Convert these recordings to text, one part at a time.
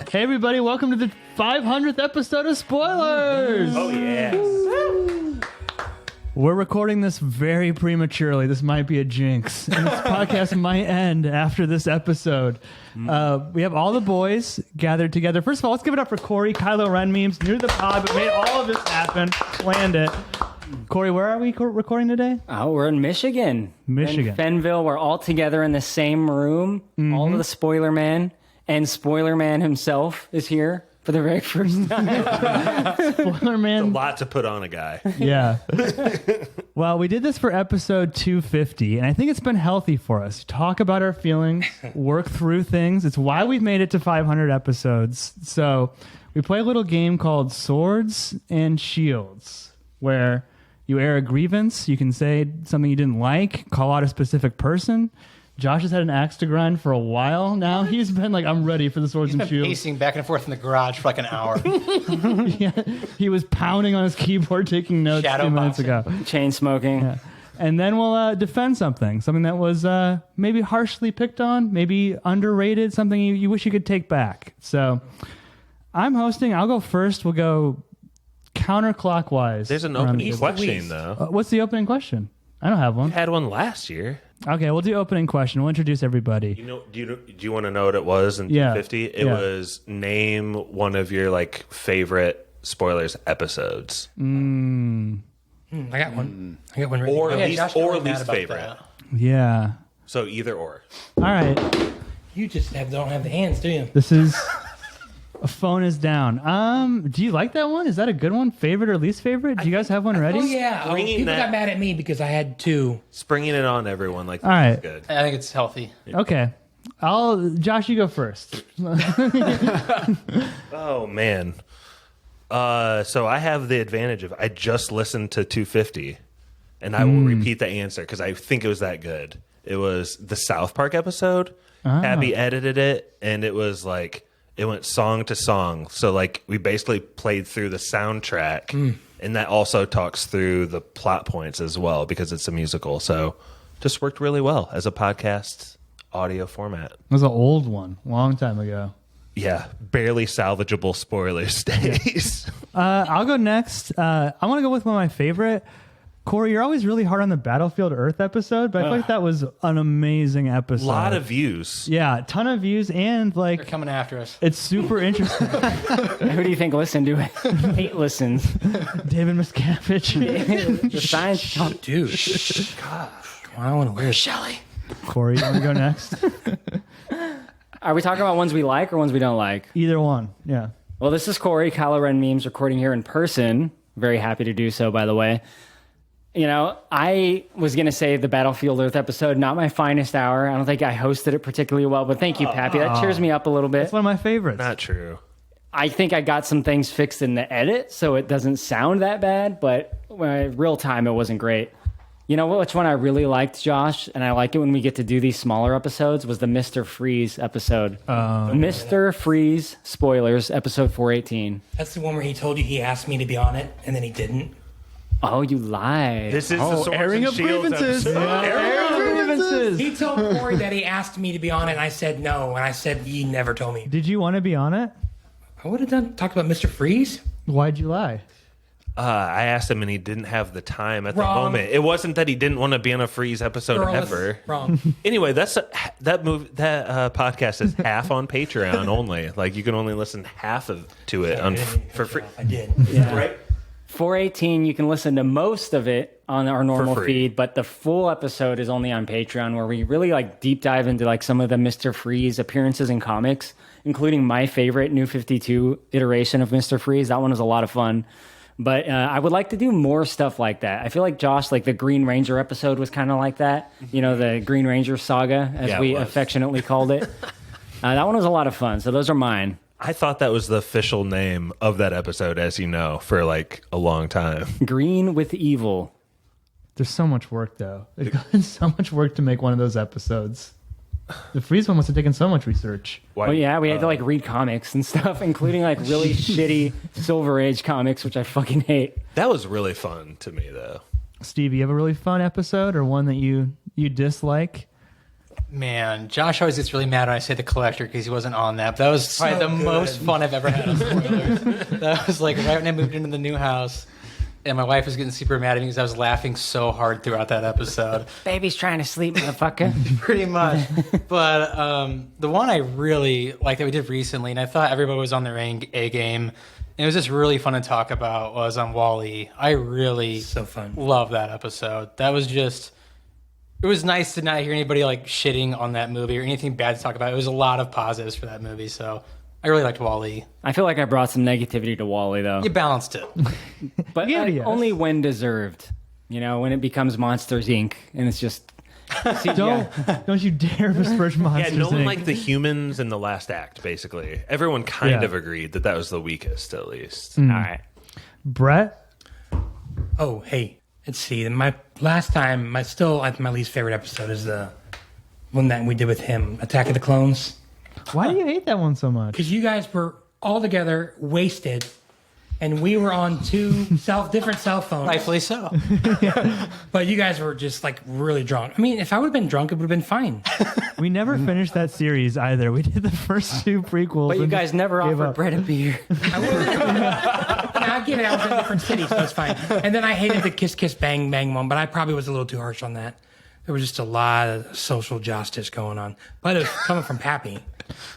Hey everybody, welcome to the 500th episode of Spoilers! Oh yeah. We're recording this very prematurely. This might be a jinx. And this podcast might end after this episode. We have all the boys gathered together. First of all, let's give it up for Corey, Kylo Ren memes, new to the pod, but made all of this happen, planned it. Corey, where are we recording today? Oh, we're in Michigan. Michigan. In Fenville. We're all together in the same room. All of the Spoiler Man and Spoiler Man himself is here for the very first time. Spoiler Man. A lot to put on a guy. Yeah. Well, we did this for episode 250, and I think it's been healthy for us. Talk about our feelings, work through things. It's why we've made it to 500 episodes. So we play a little game called Swords and Shields, where you air a grievance. You can say something you didn't like, call out a specific person. Josh has had an axe to grind for a while now. He's been like, I'm ready for the Swords and Shields. Pacing back and forth in the garage for like an hour. Yeah, he was pounding on his keyboard, taking notes Shadow 2 minutes boxing. ago. Chain smoking. Yeah. And then we'll defend something that was maybe harshly picked on, maybe underrated, something you wish you could take back. So I'm hosting. I'll go first. We'll go counterclockwise. There's an opening question though. What's the opening question? I don't have one. You had one last year. Okay, we'll do opening question. We'll introduce everybody. Do you want to know what it was in Yeah. 250? It was name one of your like favorite Spoilers episodes. I got one. I got one. Right Or here. least- Josh got or really mad least about favorite. that. Yeah. So either or. All right. You just don't have the hands, do you? This is a phone is down. Do you like that one? Is that a good one? Favorite or least favorite? Do you guys have one ready? Oh yeah. Bringing People that- got mad at me because I had two. Springing it on everyone like All right. that's good. I think it's healthy. Okay. Josh, you go first. Oh man. So I have the advantage of I just listened to 250, and I will repeat the answer because I think it was that good. It was the South Park episode. Abby edited it, and it was like it went song to song. So like we basically played through the soundtrack, and that also talks through the plot points as well because it's a musical. So just worked really well as a podcast audio format. It was an old one, long time ago. Yeah, barely salvageable spoilers days. I'll go next. I want to go with one of my favorite. Corey, you're always really hard on the Battlefield Earth episode, but I feel like that was an amazing episode. A lot of views. Yeah, ton of views, and They're like coming after us. it's super interesting. Who do you think listened to it? 8 listens. David Miscavige. The science. Oh, dude. Gosh. I want to wear Shelly. Corey, you want to go next? Are we talking about ones we like or ones we don't like? Either one. Yeah. Well, this is Corey, Kylo Ren memes, recording here in person. Very happy to do so, by the way. You know, I was going to say the Battlefield Earth episode, not my finest hour. I don't think I hosted it particularly well, but thank you, Pappy. That cheers me up a little bit. It's one of my favorites. Not true. I think I got some things fixed in the edit, so it doesn't sound that bad, but real time, it wasn't great. You know which one I really liked, Josh, and I like it when we get to do these smaller episodes, was the Mr. Freeze episode. Mr. Freeze, spoilers, episode 418. That's the one where he told you he asked me to be on it, and then he didn't. Oh, you lied. This is the Swords airing and of Shields grievances. episode. Airing of grievances. He told Corey that he asked me to be on it, and I said no, and I said he never told me. Did you want to be on it? I would have talked about Mr. Freeze. Why'd you lie? I asked him, and he didn't have the time at the Wrong. moment. It wasn't that he didn't want to be on a Freeze episode Girl, ever. wrong. Anyway, that podcast is half on Patreon only. Like you can only listen half to it for free. I did. Right? 418, you can listen to most of it on our normal For free. feed, but the full episode is only on Patreon, where we really like deep dive into like some of the Mr. Freeze appearances in comics, including my favorite New 52 iteration of Mr. Freeze. That one was a lot of fun. But I would like to do more stuff like that. I feel like Josh, like the Green Ranger episode was kind of like that. You know, the Green Ranger saga, as Yeah, it we was. affectionately called it. That one was a lot of fun. So those are mine. I thought that was the official name of that episode, as you know, for like a long time. Green with Evil. There's so much work, though. There's so much work to make one of those episodes. The Freeze one must have taken so much research. Why? Well, yeah, we had to like read comics and stuff, including like really shitty Silver Age comics, which I fucking hate. That was really fun to me, though. Steve, you have a really fun episode or one that you dislike? Man, Josh always gets really mad when I say The Collector because he wasn't on that. But that was probably the most fun I've ever had on spoilers. That was like right when I moved into the new house, and my wife was getting super mad at me because I was laughing so hard throughout that episode. Baby's trying to sleep, motherfucker. Pretty much. But the one I really like that we did recently, and I thought everybody was on their A game, and it was just really fun to talk about, was on Wall-E. I really So fun. love that episode. That was just... It was nice to not hear anybody like shitting on that movie or anything bad to talk about. It was a lot of positives for that movie, so I really liked Wall-E. I feel like I brought some negativity to Wall-E, though. You balanced it. But Yeah, yes. only when deserved. You know, when it becomes Monsters, Inc. and it's just... Don't you dare besmirch Monsters. Yeah, no one Inc. liked the humans in the last act, basically. Everyone kind Yeah. of agreed that was the weakest, at least. All right. Brett. Oh, hey, let's see. My last time, my least favorite episode is the one that we did with him, Attack of the Clones. Why do you hate that one so much? Because you guys were all together, wasted, and we were on two different cell phones. Rightfully so. But you guys were just like really drunk. I mean, if I would have been drunk, it would have been fine. We never finished that series either. We did the first two prequels. But you and guys never gave offered up. Brett a beer. I get it. I was in a different city, so it's fine. And then I hated the Kiss Kiss Bang Bang one, but I probably was a little too harsh on that. There was just a lot of social justice going on. But it was coming from Pappy.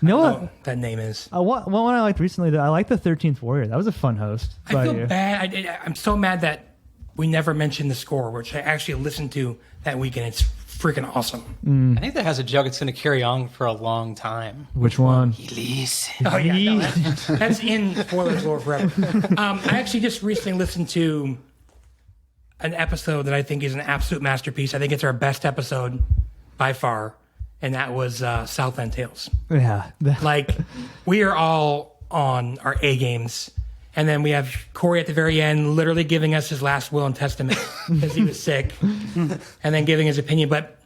You know what? That name is. One I liked recently, I liked the 13th Warrior. That was a fun host. I by feel you. bad. I'm so mad that we never mentioned the score, which I actually listened to that weekend. It's freaking awesome. I think that has a joke that's going to carry on for a long time. Which one? Oh yeah, no, that's in spoilers lore forever. I actually just recently listened to an episode that I think is an absolute masterpiece. I think it's our best episode by far, and that was Southland Tales. Yeah. Like, we are all on our A games. And then we have Corey at the very end literally giving us his last will and testament because he was sick, and then giving his opinion. But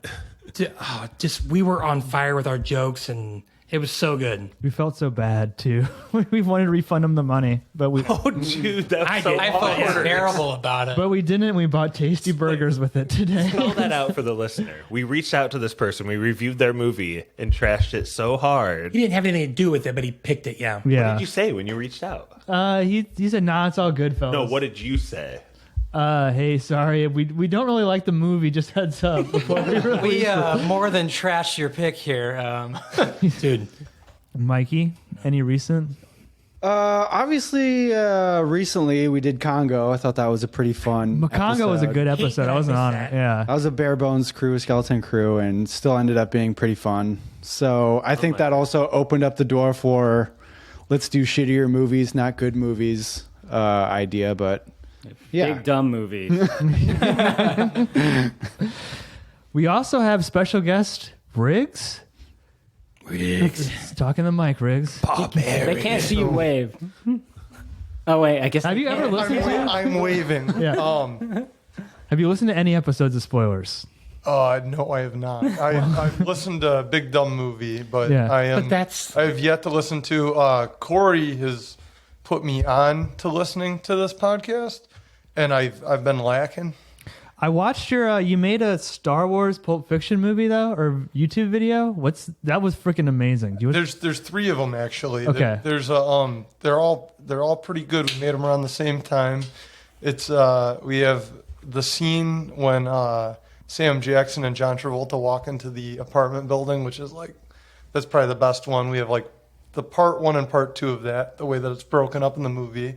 we were on fire with our jokes, and it was so good. We felt so bad, too. We wanted to refund him the money, but we Oh, dude, that's I so did. I felt hard. terrible about it. but we didn't. We bought tasty burgers with it today. Spell that out for the listener. We reached out to this person. We reviewed their movie and trashed it so hard. He didn't have anything to do with it, but he picked it, yeah. What Yeah. did you say when you reached out? He said, nah, it's all good, fellas. No, what did you say? Hey, sorry. We don't really like the movie. Just heads up before we release We it. more than trashed your pick here. Dude. Mikey, any recent? Obviously, recently we did Congo. I thought that was a pretty fun Makongo was a episode. good episode. I wasn't on it. Yeah. That was a bare bones crew, skeleton crew, and still ended up being pretty fun. So I think that also opened up the door for let's do shittier movies, not good movies idea. But yeah, Big dumb movies. We also have special guest Riggs. Talking to Mike, Riggs. They can't see you wave. Oh, wait. I guess. Have you ever listened to it? I'm waving. Yeah. Have you listened to any episodes of Spoilers? No, I have not. I've listened to Big Dumb Movie, but Yeah. But that's... I have yet to listen to. Corey has put me on to listening to this podcast, and I've been lacking. I watched your. You made a Star Wars Pulp Fiction movie though, or YouTube video. That was freaking amazing. There's three of them actually. Okay. There's they're all pretty good. We made them around the same time. It's we have the scene when Sam Jackson and John Travolta walk into the apartment building, which is like that's probably the best one. We have like the part 1 and part 2 of that, the way that it's broken up in the movie.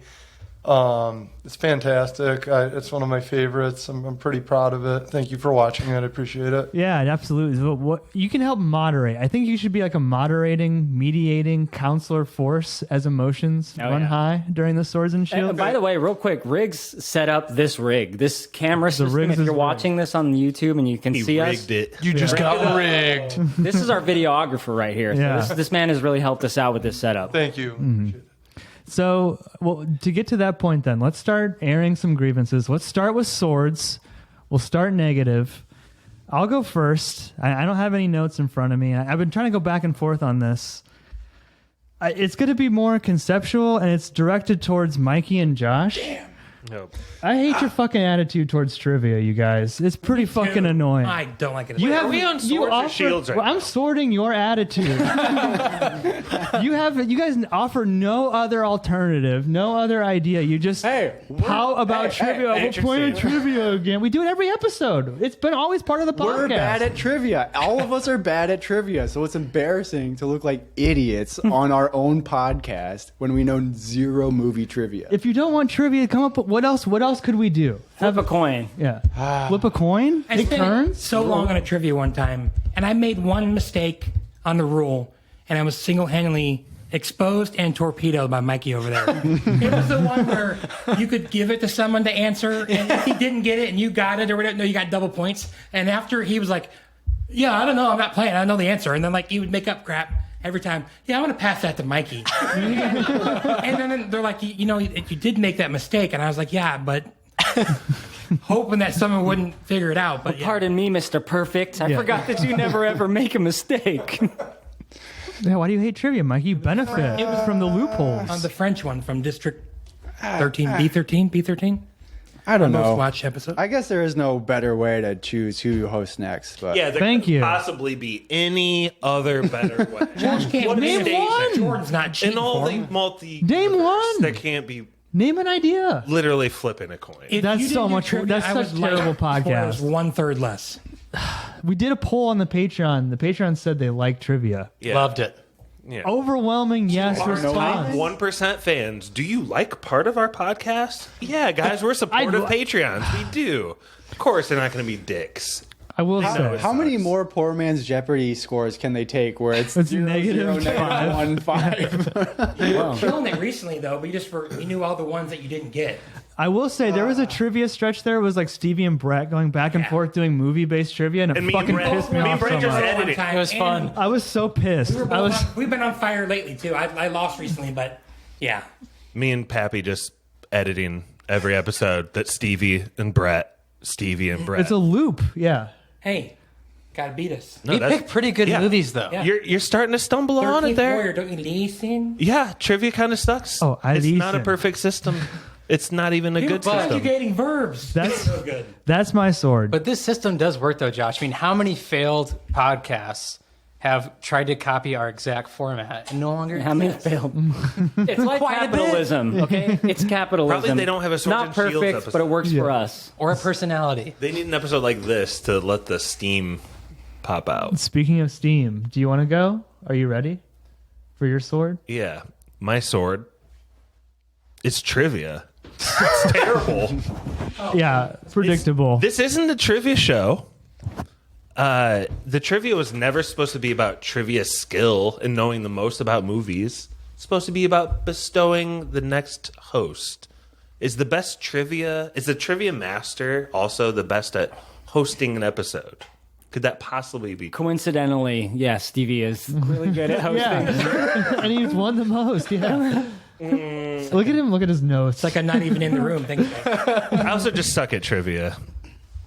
It's fantastic. It's one of my favorites. I'm pretty proud of it. Thank you for watching it. I appreciate it. Yeah, absolutely. What you can help moderate. I think you should be like a mediating counselor force as emotions run high during the Swords and Shields. By the way, real quick, Riggs set up this rig, this camera system. Riggs If is you're rigged. watching this on YouTube and you can He see us, rigged it. You just got rigged. this is our videographer right here. So Yeah. this man has really helped us out with this setup. Thank you. Appreciate it. So, well, to get to that point, then let's start airing some grievances. Let's start with swords. We'll start negative. I'll go first. I don't have any notes in front of me. I've been trying to go back and forth on this. It's going to be more conceptual, and it's directed towards Mikey and Josh. Nope. I hate your fucking attitude towards trivia, you guys. It's pretty fucking annoying. I don't like it. You have Are we on swords or shields right well, now? I'm sorting your attitude. You guys offer no other alternative, no other idea. You just how about trivia? We're playing trivia again. We do it every episode. It's been always part of the podcast. We're bad at trivia. All of us are bad at trivia, so it's embarrassing to look like idiots on our own podcast when we know zero movie trivia. If you don't want trivia, come up with what else? What else could we do? Flip a coin. Yeah, flip a coin. I Take spent turns. so long on a trivia one time, and I made one mistake on the rule, and I was single-handedly exposed and torpedoed by Mikey over there. It was the one where you could give it to someone to answer, and if he didn't get it and you got it or whatever, no, you got double points. And after he was like, "Yeah, I don't know, I'm not playing. I know the answer," and then like he would make up crap. Every time, yeah, I want to pass that to Mikey. And then they're like, you know, you did make that mistake. And I was like, yeah, but hoping that someone wouldn't figure it out. But yeah. Pardon me, Mr. Perfect. I forgot that you never ever make a mistake. Yeah, why do you hate trivia, Mike? You benefit from the loopholes. On the French one from District 13, B13? I don't Most know. watched episode. I guess there is no better way to choose who hosts next. But Yeah, there Thank couldn't you. possibly be any other better way. George can't What name station? one. Jordan's not cheating In all for the him. multi Name one. there can't be Name an idea. literally flipping a coin. If That's you so didn't do much- trivia, that's I such would like terrible before podcast. It was 1/3 less. We did a poll on the Patreon. The Patreon said they like trivia. Yeah. Loved it. Yeah. Overwhelming yes response. 1% fans. Do you like part of our podcast? Yeah, guys, we're supportive Patreons. We do. Of course, they're not going to be dicks. I will know say. it's how many sucks. more Poor Man's Jeopardy scores can they take where it's It's 0, negative 0, five. 1, 5? Killing it recently, though, but you knew all the ones that you didn't get. I will say there was a trivia stretch there. It was like Stevie and Brett going back and forth doing movie-based trivia, and it And me and fucking Brett- pissed me me and off Brett so just much. edited One it. time, It was fun. and I was so pissed. We've been on fire lately, too. I lost recently, but yeah. Me and Pappy just editing every episode that Stevie and Brett. It's a loop. Yeah. Hey, gotta beat us. No, We that's- picked pretty good yeah. movies, though. Yeah. You're starting to stumble on it 13th there. Warrior, don't you listen? Yeah, trivia kind of sucks. Oh, I it's not a listen. perfect system. It's not even a good system. Conjugating verbs. That's so good. that's my sword. But this system does work, though, Josh. I mean, how many failed podcasts have tried to copy our exact format and no longer How many failed? It's like Quite a bit. capitalism, okay? It's capitalism. Probably they don't have a Swords Not and Shields perfect, episode. but it works for us. or a personality? They need an episode like this to let the steam pop out. Speaking of Steam, do you want to go? Are you ready for your sword? Yeah, my sword. It's trivia. It's terrible. Yeah, predictable. This isn't a trivia show. The trivia was never supposed to be about trivia skill and knowing the most about movies. It's supposed to be about bestowing the next host. Is the trivia master also the best at hosting an episode? Could that possibly be? Coincidentally, yes, Stevie is really good at hosting. Yeah, and he's won the most. Yeah. Look at him. Look at his nose. It's like I'm not even in the room. Thanks, guys. I also just suck at trivia.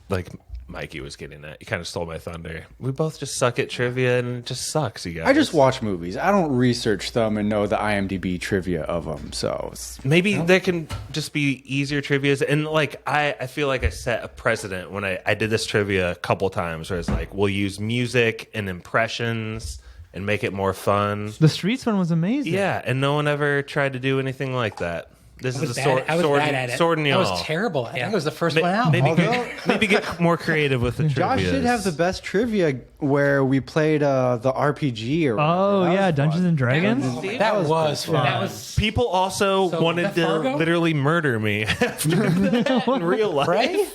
Like Mikey was getting at. You kind of stole my thunder. We both just suck at trivia and it just sucks, you guys. I just watch movies. I don't research them and know the IMDb trivia of them. So Maybe there can just be easier trivias. And like I feel like I set a precedent when I did this trivia a couple times where it's like we'll use music and impressions and make it more fun. The Streets one was amazing. Yeah, and no one ever tried to do anything like that. This is was a bad- I was bad at it. sword in That y'all. was terrible. I think it was the first one out. Maybe get more creative with the trivia. Josh did have the best trivia where we played the RPG. Or Oh whatever. That yeah, was Dungeons fun. and Dragons. That was fun. That was People also So, wanted that to Fargo? literally murder me after that in real life. Right?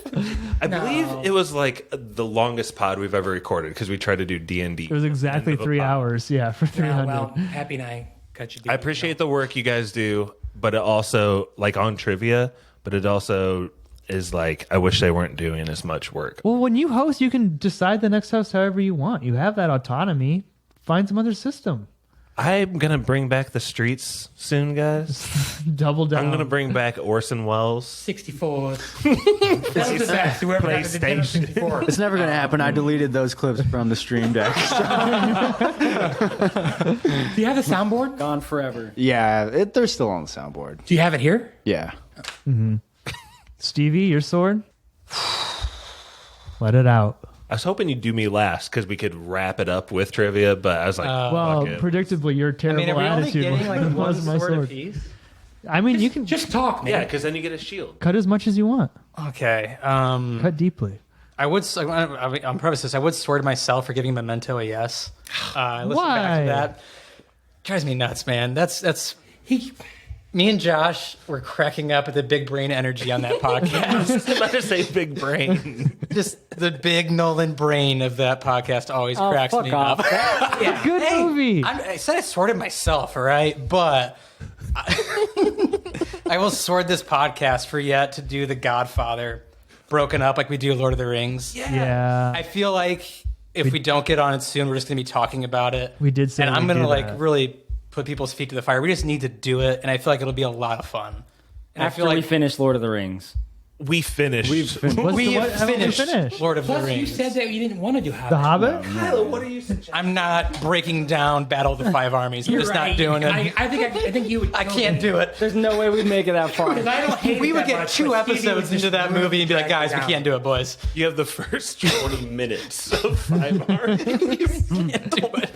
I believe it was like the longest pod we've ever recorded because we tried to do D&D. It was exactly 3 hours. Yeah, for 300. well, Happy and I cut you deep. I appreciate the work you guys do, but it also, like on trivia, but it also is like, I wish they weren't doing as much work. Well, when you host, you can decide the next host however you want. You have that autonomy. Find some other system. I'm going to bring back the streets soon, guys. Double down. I'm going to bring back Orson Welles. 64. That was the best. Whoever got the Nintendo 64. It's never going to happen. I deleted those clips from the stream deck. Do you have the soundboard? Gone forever. Yeah, they're still on the soundboard. Do you have it here? Yeah. Stevie, your sword? Let it out. I was hoping you'd do me last because we could wrap it up with trivia, but I was like, Well, fuck it. predictably, your I terrible mean, are we only attitude getting like one was my sword sword. apiece? I mean, you can Just talk, man. Yeah, because then you get a shield. cut as much as you want. Okay. Cut deeply. I would. On preface this, I would sword myself for giving Memento a yes. Listen Why? back to that. Drives me nuts, man. That's He, me and Josh were cracking up at the big brain energy on that podcast. I'm about to say big brain. Just the big Nolan brain of that podcast always Oh, cracks fuck me off. up. Good movie. I said I sorted myself, all right? But I will sword this podcast for yet to do The Godfather broken up like we do Lord of the Rings. Yeah. I feel like if we don't get on it soon, we're just going to be talking about it. We did say And I'm we'd going to do like that. really put people's feet to the fire. We just need to do it. And I feel like it'll be a lot of fun. And I After feel we like finish Lord of the Rings. We finished. What's we the, what, have haven't we finished finished? Lord of the plus, you Rings. said that you didn't want to do Hobbit. The Hobbit? Tyler, what are you suggesting? I'm not breaking down Battle of the Five Armies. I'm You're just right. not doing it. I think you would. I can't do it. There's no way we'd make it that far. Because I don't hate We it would that get much, 2 but Stevie episodes would into just that movie and be like, drag guys, it we down. can't do it, boys. You have the first 20 minutes of 5 armies. Can't do it.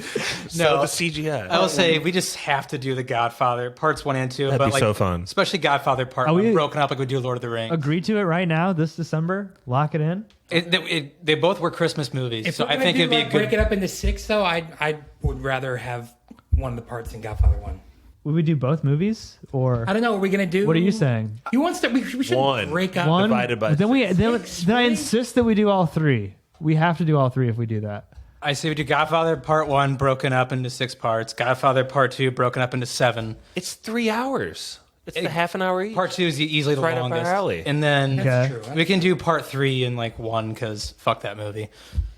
So No. the CGI. I will say we just have to do the Godfather parts 1 and 2. That'd but be like, so fun. especially Godfather part Are 1, we- broken up like we do Lord of the Rings. Agree to it right now, this December. Lock it in. They both were Christmas movies, If so we're I gonna think do, it'd be a like, break good. it up into 6, though, I would rather have one of the parts in Godfather 1. Would we do both movies or I don't know what we're gonna do. what are you saying? You want to? We should One. break up. One Divided by but then we then, six, then I really? insist that we do all 3. We have to do all 3 if we do that. I say we do Godfather part 1 broken up into 6 parts, Godfather part 2 broken up into 7. It's 3 hours. It's the half an hour each. Part 2 is easily the Right up our longest, alley. and then Okay. True. we can do part 3 in like 1 because fuck that movie.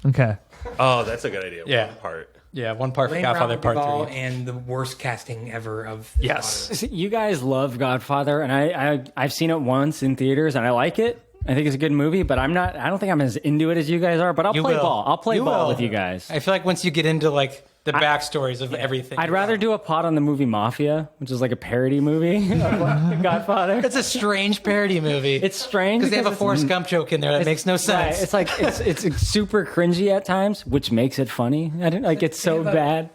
Okay. Oh, that's a good idea. Yeah. One part. Yeah, 1 part for Lane Godfather Brown part Duvall 3. and the worst casting ever of Yes. You guys love Godfather, and I've seen it once in theaters, and I like it. I think it's a good movie, but I don't think I'm as into it as you guys are. But I'll You play will. ball. I'll play You ball will. with you guys. I feel like once you get into like the backstories of everything, I'd rather do a pod on the movie Mafia, which is like a parody movie of Godfather. It's a strange parody movie. It's strange because they have a it's- Forrest Gump joke in there that makes no Right, sense. it's like it's super cringy at times, which makes it funny. I don't like it's so bad.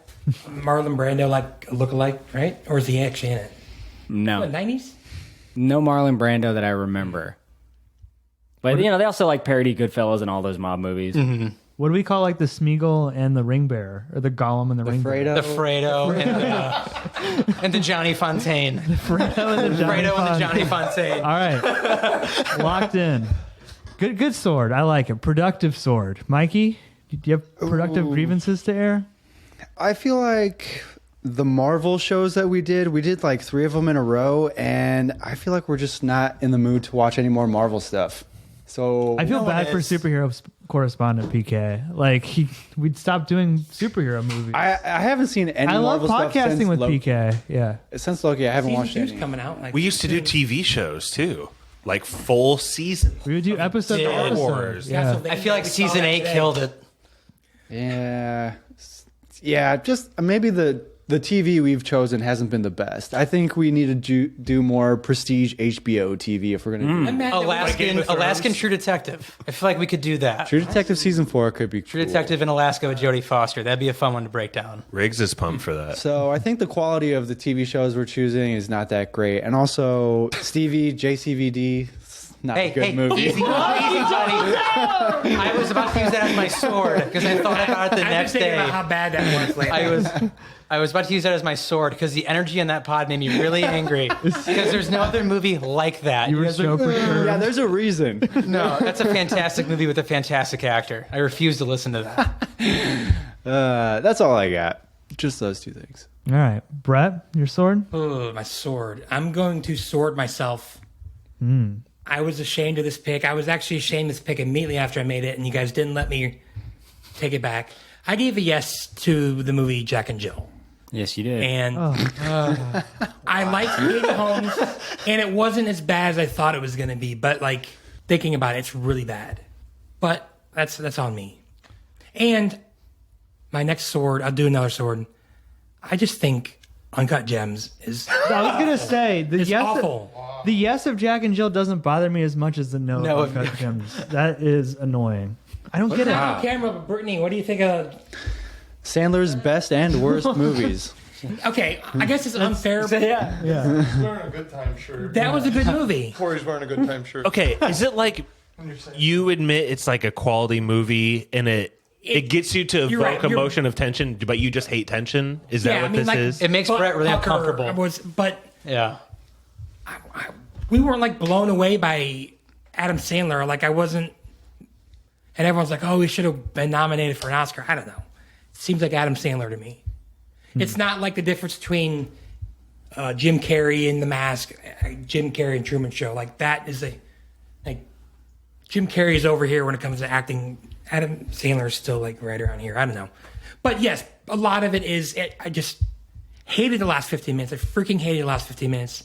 Marlon Brando, like a lookalike, right? Or is he actually in it? No, What, 90s? no Marlon Brando that I remember. But they also like parody Goodfellas and all those mob movies. What do we call like the Smeagol and the Ring Bear or the Gollum and the Ring Bear? the Fredo and the Johnny Fontaine. Fredo and the Johnny Fredo and the Fontaine. Johnny Fontaine. All right. Locked in. Good sword. I like it. Productive sword. Mikey, do you have productive grievances to air? I feel like the Marvel shows that we did like 3 of them in a row, and I feel like we're just not in the mood to watch any more Marvel stuff. So I feel No one bad for is. superhero correspondent PK. Like we'd stop doing superhero movies. I haven't seen any I love Marvel stuff podcasting since with Loki. PK. Yeah. Since Loki, I haven't Season watched 2's any. coming out. Like, We used to do TV shows too, like full seasons. We would do episode Star by episode. Wars. Yeah. I feel like season 8 killed it. Yeah. Just maybe the TV we've chosen hasn't been the best. I think we need to do more prestige HBO TV if we're gonna do I'm mad that we- Alaskan True Detective. I feel like we could do that. True Detective season 4 could be True cool. Detective in Alaska with Jodie Foster. That'd be a fun one to break down. Riggs is pumped for that. So I think the quality of the TV shows we're choosing is not that great, and also Stevie JCVD, not a good movie. easy, buddy. I was about to use that as my sword because I thought about it the I've been next thinking day. about how bad that was lately. I was about to use that as my sword because the energy in that pod made me really angry because there's no other movie like that. You were guys are- so perturbed. Yeah, there's a reason. no, that's a fantastic movie with a fantastic actor. I refuse to listen to that. That's all I got. Just those 2 things. All right. Brett, your sword? Oh, my sword. I'm going to sword myself. I was ashamed of this pick. I was actually ashamed of this pick immediately after I made it, and you guys didn't let me take it back. I gave a yes to the movie Jack and Jill. Yes, you did. And I liked Katie Holmes, and it wasn't as bad as I thought it was going to be. But like thinking about it, it's really bad. But that's on me. And my next sword, I'll do another sword. I just think Uncut Gems is I was gonna say the it's yes. awful. The yes of Jack and Jill doesn't bother me as much as the no of Uncut Gems. That is annoying. I don't get it. Not on camera, but Brittany, what do you think of? Sandler's best and worst movies. Okay, I guess it's unfair. But Yeah. He's wearing a good time shirt. that was a good movie. Corey's wearing a good time shirt. Okay, is it like you admit it's like a quality movie and it gets you to You're evoke right, emotion of tension, but you just hate tension? Is that what this is? It makes Brett really Tucker uncomfortable. But Yeah. we weren't like blown away by Adam Sandler. Like I wasn't, and everyone's like, "Oh, he should have been nominated for an Oscar." I don't know. It seems like Adam Sandler to me. It's not like the difference between Jim Carrey and The Mask, Jim Carrey and Truman Show. Like that is like Jim Carrey is over here when it comes to acting. Adam Sandler is still like right around here. I don't know, but yes, a lot of it is. I just hated the last 15 minutes. I freaking hated the last 15 minutes,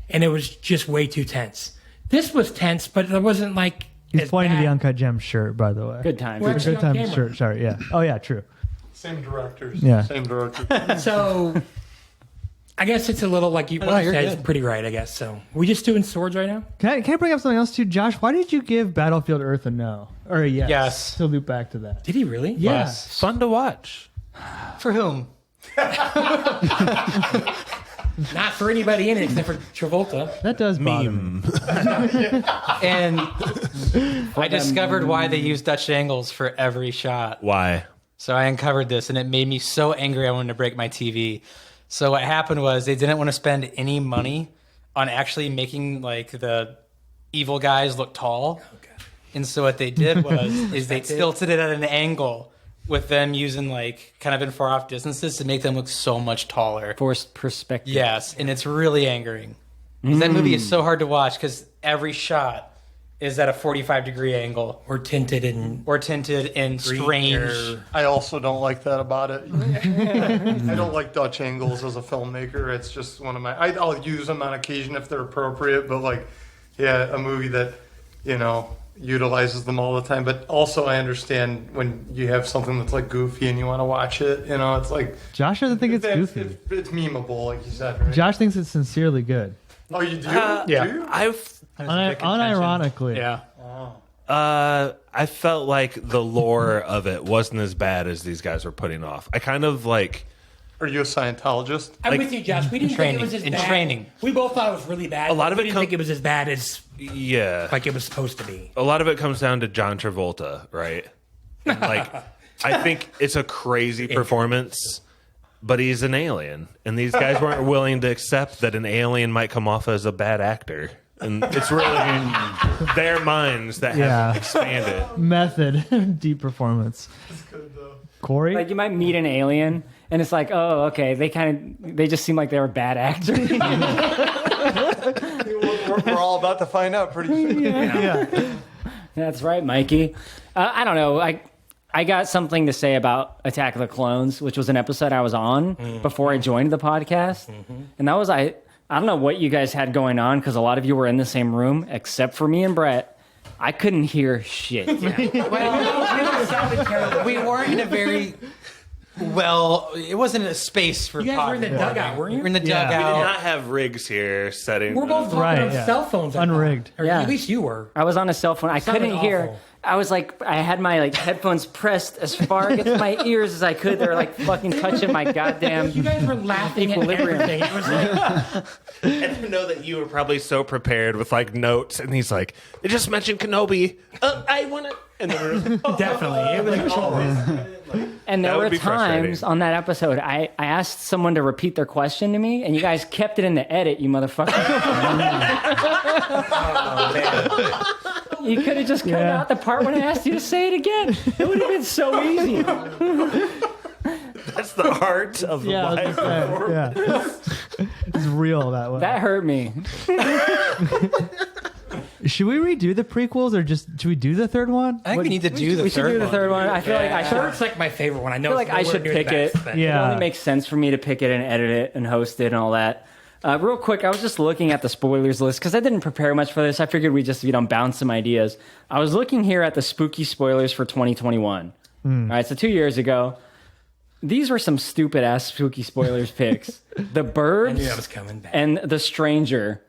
and it was just way too tense. This was tense, but it wasn't like. He's as pointing to bad. the Uncut Gem shirt, by the way. Good times. We're Good actually on time camera. shirt. Sorry, yeah. Oh, yeah, true. Same directors. Yeah. Same director. So, I guess it's a little like you No, you're said. It's good. pretty right, I guess. So, we just doing swords right now? Can I bring up something else too, Josh? Why did you give Battlefield Earth a no or a yes? Yes. To loop back to that. Did he really? Yes. Fun to watch. For whom? Not for anybody in it except for Travolta. That does bother me. And I discovered why they use Dutch angles for every shot. Why? So I uncovered this, and it made me so angry I wanted to break my TV. So what happened was they didn't want to spend any money on actually making like the evil guys look tall. And so what they did was they tilted it at an angle with them using like kind of in far off distances to make them look so much taller. Forced perspective. Yes, and it's really angering. 'Cause that movie is so hard to watch because every shot is at a 45-degree angle Or tinted in or tinted in strange. or- I also don't like that about it. I don't like Dutch angles as a filmmaker. It's just one of my. I'll use them on occasion if they're appropriate, but like, yeah, a movie that utilizes them all the time. But also, I understand when you have something that's like goofy and you want to watch it. It's like Josh doesn't think it's goofy. It's memeable, like you said, right? Josh thinks it's sincerely good. Oh, you do? Yeah. Do you? Unironically. Yeah. I felt like the lore of it wasn't as bad as these guys were putting off. I kind of like. Are you a Scientologist? I'm Like- with you, Josh. We didn't think it was as In bad. training. We both thought it was really bad. A lot of we it didn't com- think it was as bad as Yeah. like it was supposed to be. A lot of it comes down to John Travolta, right? And, like, I think it's a crazy performance, but he's an alien. And these guys weren't willing to accept that an alien might come off as a bad actor. And it's really their minds that Yeah. have expanded. Method. Deep performance. Corey? Like you might meet an alien, and it's like, oh, okay. They just seem like they were bad actors. We're all about to find out pretty soon. yeah. That's right, Mikey. I don't know. I got something to say about Attack of the Clones, which was an episode I was on before I joined the podcast, and that was I don't know what you guys had going on because a lot of you were in the same room except for me and Brett. I couldn't hear shit. We weren't in a very it wasn't a space for You guys were in the talking. dugout, weren't We were you? in the Yeah. We did dugout. not have rigs here setting. We're both talking Right, on yeah. cell phones. I thought. Unrigged. Or Yeah. at least you were. I was on a cell phone. I Sounded couldn't hear. awful. I was like, I had my headphones pressed as far against my ears as I could. They were like fucking touching my goddamn. You guys were laughing at Equilibrium. everything. It was like, I didn't know that you were probably so prepared with like notes, and he's like, "They just mentioned Kenobi. I want to." And then we're just, definitely. It was And there That would were be frustrating. times on that episode I asked someone to repeat their question to me, and you guys kept it in the edit, you motherfucker. You could have just cut Yeah. out the part when I asked you to say it again. It would have been so easy. that's the art of the Yeah, I was live. gonna say, yeah. It's real that way. That hurt me. Should we redo the prequels or should we do the third one? I think we need to do the We should do the third one. I feel like I should. Third's like my favorite one. I know. I feel like it's I nowhere should near the pick it. best, but- It Yeah. only makes sense for me to pick it and edit it and host it and all that. Real quick, I was just looking at the spoilers list because I didn't prepare much for this. I figured we'd just bounce some ideas. I was looking here at the spooky spoilers for 2021. All right, so 2 years ago. These were some stupid ass spooky spoilers picks. The I knew that was Burbs coming back. and The Stranger.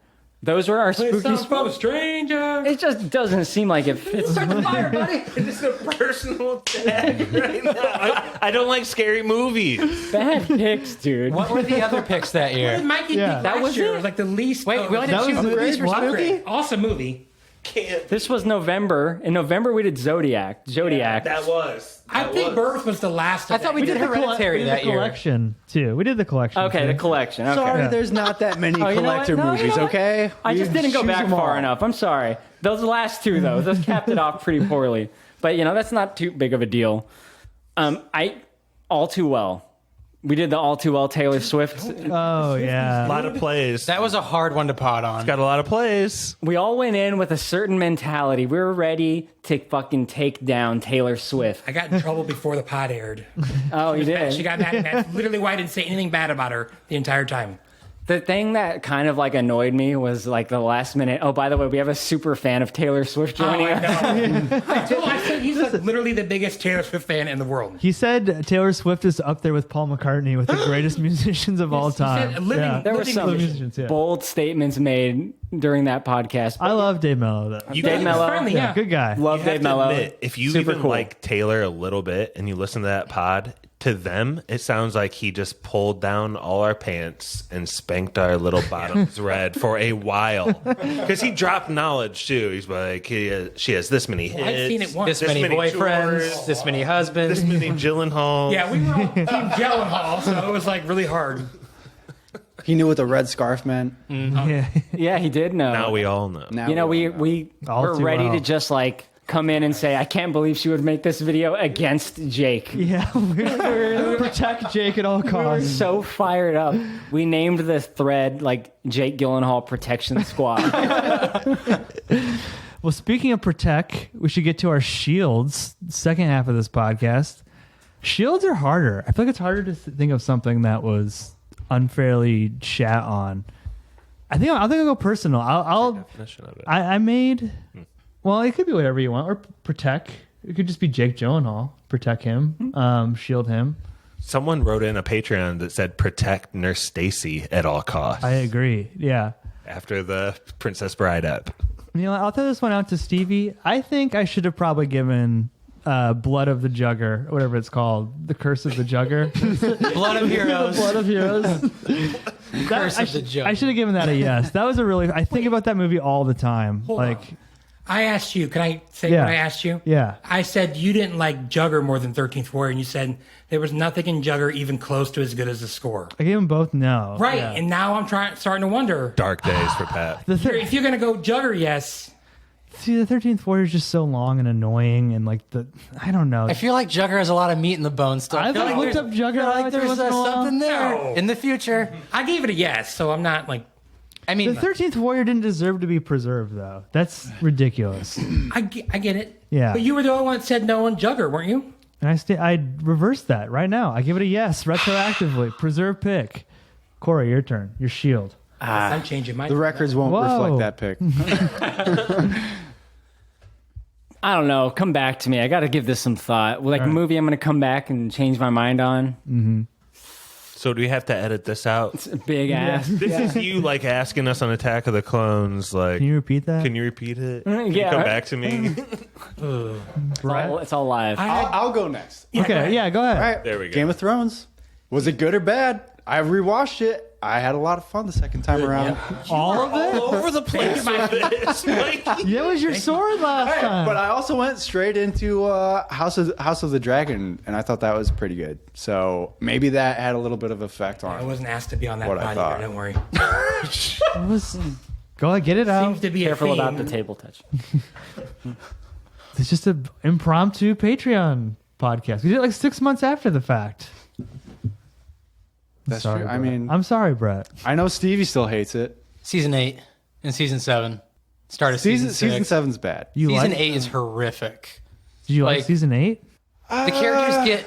Those were our spooky stranger. It just doesn't seem like it fits. Start the fire, buddy. It's a personal tag right now. I don't like scary movies. Bad picks, dude. What were the other picks that year? Mikey Yeah. picked That last was year. it? It was like the least. Wait, we only did That two was movies for great. spooky? Awesome movie. Can't. This was November. In November, we did Zodiac. That was. I think Birth was the last. I thought we did Hereditary that the year. collection too. We did the collection. Okay, too. the collection. Okay. Sorry, there's not that many Oh, you know collector what? No, movies, you know what? okay? I just We didn't go choose back them far all. enough. I'm sorry. Those last two, though, those capped it off pretty poorly. But, that's not too big of a deal. All Too Well. We did the All Too Well Taylor Swift. Oh yeah. A lot of plays. That was a hard one to pod on. Got a lot of plays. We all went in with a certain mentality. We were ready to fucking take down Taylor Swift. I got in trouble before the pod aired. Oh, you She did? got mad. And that's literally why I didn't say anything bad about her the entire time. The thing that kind of annoyed me was the last minute. Oh, by the way, we have a super fan of Taylor Swift joining us. I said he's literally the biggest Taylor Swift fan in the world. He said Taylor Swift is up there with Paul McCartney with the greatest musicians of all time. said living- There were living some musicians, yeah. bold statements made during that podcast. I love Dave Mello though. You Dave guys- Mello. Friendly, Yeah, yeah. good guy. Love You have Dave to Mello. admit, if you Super even cool. like Taylor a little bit and you listen to that pod, to them it sounds like he just pulled down all our pants and spanked our little bottoms red for a while. Because he dropped knowledge too. He's like, she has this many hits, I've seen it once. This many boyfriends, tours, this many husbands. this many Gyllenhaal. Yeah, we were all Team Gyllenhaal, so it was really hard. He knew what the red scarf meant. Yeah. Yeah, he did know. Now we all know. Now we All were too ready well. to just come in and say, I can't believe she would make this video against Jake. Yeah, we're gonna protect Jake at all We were costs. so fired up. We named the thread Jake Gyllenhaal Protection Squad. Well, speaking of protect, we should get to our shields. Second half of this podcast. Shields are harder. I feel like it's harder to think of something that was unfairly shat on. I think I'll go personal. I'll Definition of it. I made. Well, it could be whatever you want, or protect. It could just be Jake Gyllenhaal. Protect him. Shield him. Someone wrote in a Patreon that said protect Nurse Stacy at all costs I agree. Yeah. after the Princess Bride ep. I'll throw this one out to Stevie. I think I should have probably given Blood of the Jugger, whatever it's called, the Curse of the Jugger. Blood of Heroes. Blood of Heroes. Curse of the Jugger. I should have given that a yes. That was a really. I think about that movie all the time. on. I asked you, can I say Yeah. what I asked you? Yeah. I said you didn't like Jugger more than 13th Warrior, and you said there was nothing in Jugger even close to as good as the score. I gave them both no. Right, Yeah. and now I'm starting to wonder. Dark days for Pat. If you're going to go Jugger, yes. See, the 13th Warrior is just so long and annoying, and I don't know. I feel like Jugger has a lot of meat in the bone still. I've feel like looked there's- up Jugger. I feel I like there there's wasn't a lot. something there No. in the future. I gave it a yes, so I'm not I mean, The 13th Warrior didn't deserve to be preserved, though. That's ridiculous. I get it. Yeah. But you were the only one that said no on Jugger, weren't you? And I reversed that right now. I give it a yes, retroactively. Preserve pick. Corey, your turn. Your shield. I'm changing my The records won't Whoa. reflect that pick. I don't know. Come back to me. I got to give this some thought. A movie I'm going to come back and change my mind on. So do we have to edit this out? It's a big ass. This is you asking us on Attack of the Clones. Can you repeat that? Can you repeat it? Can Yeah, you come right. back to me? It's all live. I'll go next. Okay, yeah, go ahead. All right. There we go. Game of Thrones. Was it good or bad? I rewatched it. I had a lot of fun the second time around. All of it? All over the place with this, Mikey. That was your sword last time. But I also went straight into House of the Dragon, and I thought that was pretty good. So maybe that had a little bit of effect I on. wasn't asked to be on that What I pod thought. either, don't worry. It was, go ahead, get it out. Seems to be Careful a theme. about the table touch. It's just an impromptu Patreon podcast. We did it 6 months after the fact. That's Sorry, true. I Brett. mean, I'm sorry, Brett. I know Stevie still hates it. season 8 and season 7. Start of season 6. Season 7's bad. You Season like? 8 is horrific. Did you like like- season 8? The characters get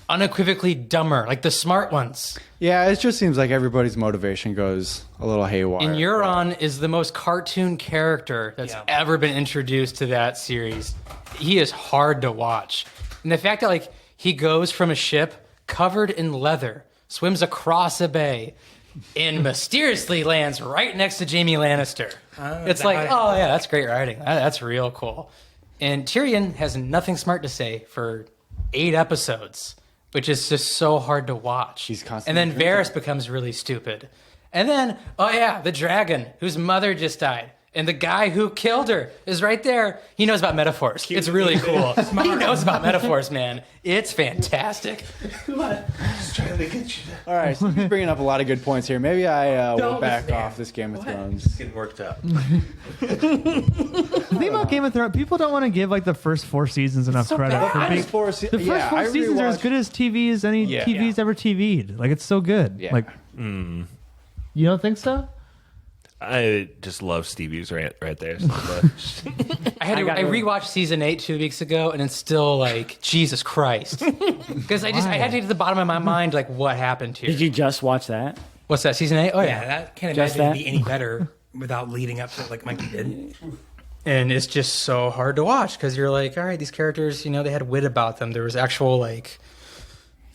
unequivocally dumber, like the smart ones. Yeah, it just seems like everybody's motivation goes a little haywire. And Euron is the most cartoon character that's ever been introduced to that series. He is hard to watch. And the fact that he goes from a ship covered in leather, swims across a bay, and mysteriously lands right next to Jaime Lannister. It's like, oh yeah, that's great writing. That's real cool. And Tyrion has nothing smart to say for 8 episodes, which is just so hard to watch. He's constantly and then Varys becomes really stupid. And then, oh yeah, the dragon whose mother just died. And the guy who killed her is right there. He knows about metaphors. It's really cool. He knows about metaphors, man. It's fantastic. Just trying to get you to All right, so he's bringing up a lot of good points here. Maybe I will back off this Game of Thrones. get worked up. The thing about Game of Thrones, people don't want to give like the first 4 seasons enough credit. bad. For being, the first 4 seasons are as good as TV's any TV's ever TV'd. Like it's so good. Yeah. Like, you don't think so? I just love Stevie's rant right there. So much. I rewatched season 8 2 weeks ago, and it's still like, Jesus Christ. Because I had to get to the bottom of my mind, like, what happened here? Did you just watch that? What's that, season 8? Oh, Yeah, yeah. that can't Just imagine that? it'd be any better without leading up to it like Mikey did. And it's just so hard to watch because you're like, all right, these characters, you know, they had wit about them. There was actual, like,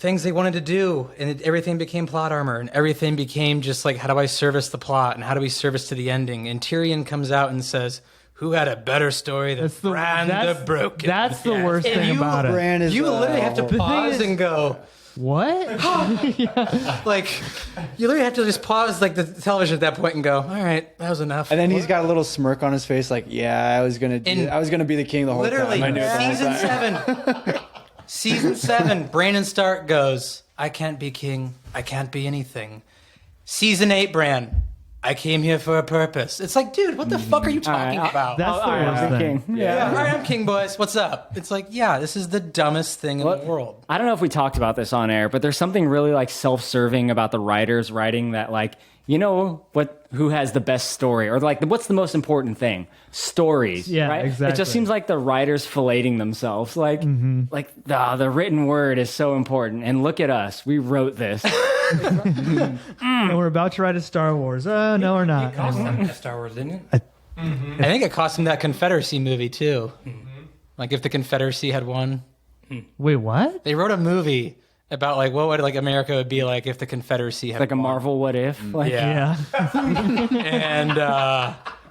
things they wanted to do, and everything became plot armor, and everything became just like, how do I service the plot, and how do we service to the ending? And Tyrion comes out and says, who had a better story than Bran the Broken? That's the worst And thing about it. Bran is, You literally have to horrible. pause and go, What? like, you literally have to just pause like the television at that point and go, all right, that was enough. And then he's got a little smirk on his face, like, yeah, I was gonna be the king the whole literally time. I knew it the whole season time. 7. Season 7, Brandon Stark goes, I can't be king. I can't be anything. Season 8, Bran, I came here for a purpose. It's like, dude, what the fuck are you talking about? That's the worst thing. yeah, all right, I'm king, boys. What's up? It's like, yeah, this is the dumbest thing in the world. I don't know if we talked about this on air, but there's something really like self-serving about the writers writing that, like, you know who has the best story, or like what's the most important thing? Stories. Yeah, right? It exactly. just seems like the writers filleting themselves. Like the written word is so important. And look at us, we wrote this. And we're about to write a Star Wars. Oh, no, we're not. It cost them Star Wars, didn't it? I think it cost him that Confederacy movie too. Like if the Confederacy had won, Wait, what? they wrote a movie about like what would like America would be like if the Confederacy had Like a won. Marvel what if. Like, Yeah. And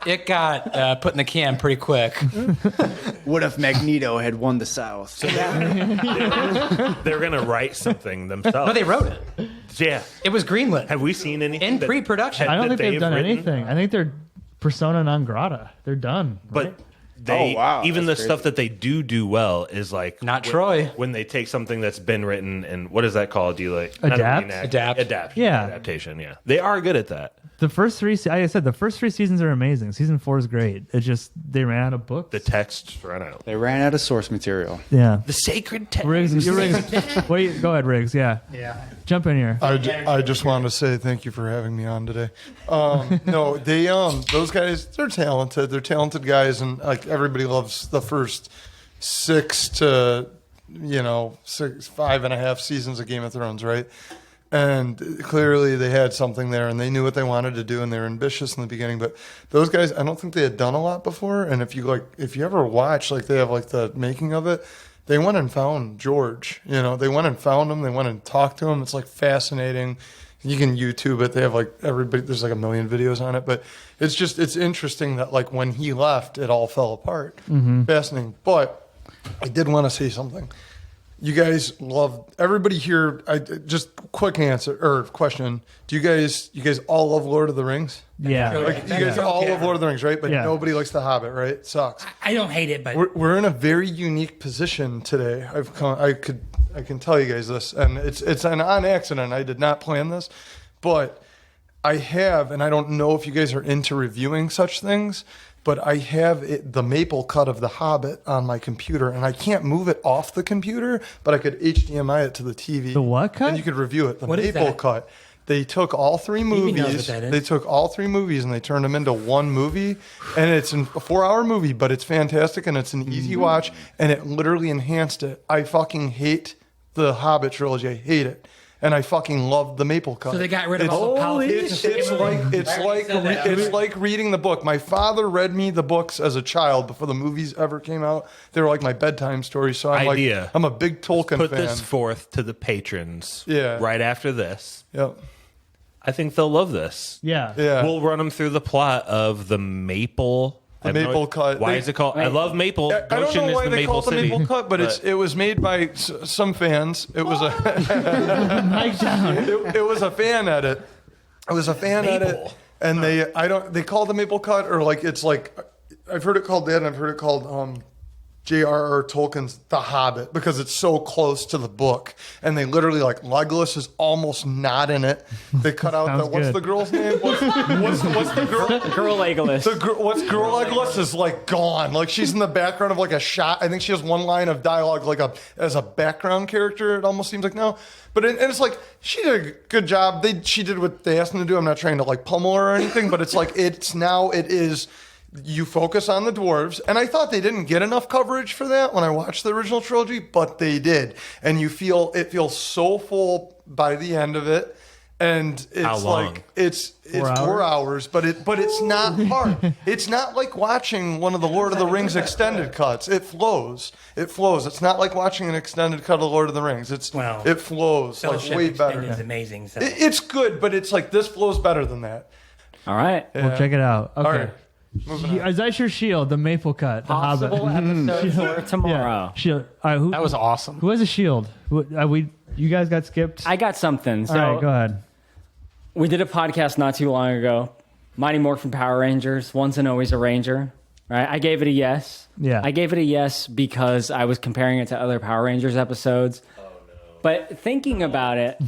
it got put in the can pretty quick. What if Magneto had won the South? They're gonna write something themselves. No, they wrote it. Yeah. It was greenlit Have we seen anything in that- pre-production. I don't think they've done written? anything. I think they're persona non grata. They're done. But they, Oh, wow, even the that's stuff that they do well is like Not when, Troy. When they take something that's been written and what is that called? Do you like Adapt? Adapt. Yeah. Adaptation. Yeah, they are good at that. The first 3, like I said, the first 3 seasons are amazing. Season 4 is great. It's just they ran out of books. The texts run out. They ran out of source material. Yeah. The sacred text. Riggs, you're Riggs. Go ahead, Riggs. Yeah. Jump in here. I just wanted to say thank you for having me on today. No, they those guys, they're talented. They're talented guys, and like everybody loves the first 6 to 5.5 seasons of Game of Thrones, right? And clearly they had something there, and they knew what they wanted to do, and they were ambitious in the beginning. But those guys, I don't think they had done a lot before. And if you ever watch, like they have like the making of it, they went and found George. They went and found him. They went and talked to him. It's like fascinating. You can YouTube it. They have like everybody. There's like a million videos on it. But it's interesting that like when he left, it all fell apart. Fascinating. But I did want to say something. You guys love everybody here. Just quick answer or question. Do you guys all love Lord of the Rings? Yeah. Like you guys all love Lord of the Rings, right? But Yeah. nobody likes The Hobbit, right? It sucks. I don't hate it, but We're in a very unique position today. I can tell you guys this, and it's an on accident. I did not plan this, but I have, and I don't know if you guys are into reviewing such things, but I have the maple cut of The Hobbit on my computer, and I can't move it off the computer, but I could HDMI it to the TV. The what cut? And you could review it. The What is maple that? cut. They took all 3 knows movies. what that is. They took all 3 movies and they turned them into one movie, and it's a 4-hour movie, but it's fantastic and it's an easy watch, and it literally enhanced it. I fucking hate the Hobbit trilogy. I hate it. And I fucking love the maple cut. so they got rid of all the politics. It's like reading the book. My father read me the books as a child before the movies ever came out. They were like my bedtime stories. So Idea. I'm a big Tolkien Put fan. this forth to the patrons. Yeah. Right after this. Yep. I think they'll love this. Yeah. Yeah. We'll run them through the plot of the Maple. The Maple Cut. Why is it called? I love Maple. I don't Goshen know why is the they Maple call it the City. Maple Cut, but it was made by some fans. It was Mike down. it was a fan edit. It was a fan edit, and they call it the Maple Cut, or like it's like I've heard it called that, and I've heard it called J.R.R. Tolkien's The Hobbit because it's so close to the book, and they literally like Legolas is almost not in it. They cut out Sounds what's good. the girl's name? What's the girl? Girl Legolas. What's girl Legolas is like gone. Like she's in the background of like a shot. I think she has one line of dialogue like as a background character. It almost seems like no, but and it's like she did a good job. She did what they asked them to do. I'm not trying to like pummel her or anything, but it's like it is. You focus on the dwarves, and I thought they didn't get enough coverage for that when I watched the original trilogy, but they did, and it feels so full by the end of it, and it's How long? like it's 4 hours, but it's not hard. It's not like watching one of the Lord of the Rings extended cuts. It flows. It's not like watching an extended cut of Lord of the Rings. It flows like Fellowship way Extended better. is amazing. So. It's good, but it's like this flows better than that. All right. We'll check it out. Okay. All right. Moving on. Is that your shield? The Maple Cut. The Possible Hobbit. episode for tomorrow. Yeah. Shield. All right, That was awesome. who has a shield? You guys got skipped? I got something. So All right, go ahead. we did a podcast not too long ago. Mighty Morphin Power Rangers, once and always a Ranger. Right? I gave it a yes. Yeah. I gave it a yes because I was comparing it to other Power Rangers episodes. Oh, no. But thinking about it,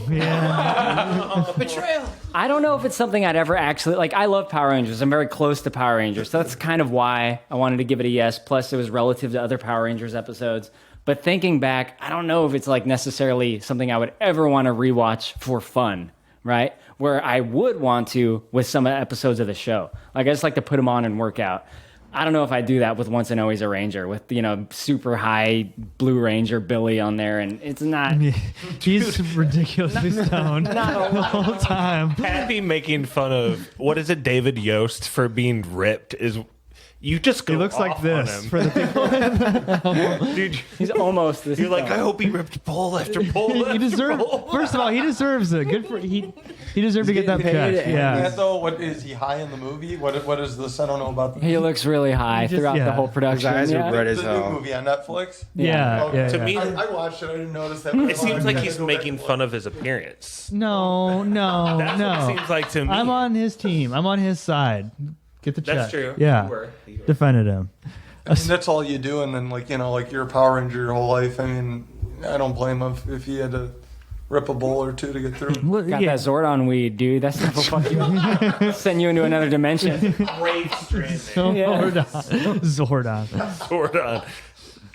Betrayal. I don't know if it's something I'd ever actually like. I love Power Rangers. I'm very close to Power Rangers. So that's kind of why I wanted to give it a yes. Plus, it was relative to other Power Rangers episodes. But thinking back, I don't know if it's like necessarily something I would ever want to rewatch for fun, right? Where I would want to with some episodes of the show. Like I just like to put them on and work out. I don't know if I do that with Once and Always a Ranger with, super high Blue Ranger Billy on there. And it's not. He's ridiculously stoned the whole time. Patty making fun of what is it, David Yost for being ripped is you just go. He looks like off on this him. for the people. Dude. He's almost this. You're like, I hope he ripped pull after pull. He after deserves. pull. First of all, he deserves it. Good for he deserved to get that getting paid, check. and Yeah. Matt, though, what is he high in the movie? What is this? I don't know about the He looks really high just- throughout yeah. the whole His production. eyes are yeah. bright the as new hell. movie on Netflix. Yeah. Okay. Yeah. To yeah. me, I watched it. I didn't notice that. it seems like he's making fun of his appearance. No. That's No. what it seems like to me. I'm on his team. I'm on his side. Get the check. That's true. Yeah. You were. Defended him. And that's all you do, and then like you're a Power Ranger your whole life. I mean, I don't blame him if he had to rip a bowl or two to get through. Well, Got yeah. that Zordon weed, dude. That stuff will fuck you up. Send you into another dimension. Great stranding. Zordon. Zordon.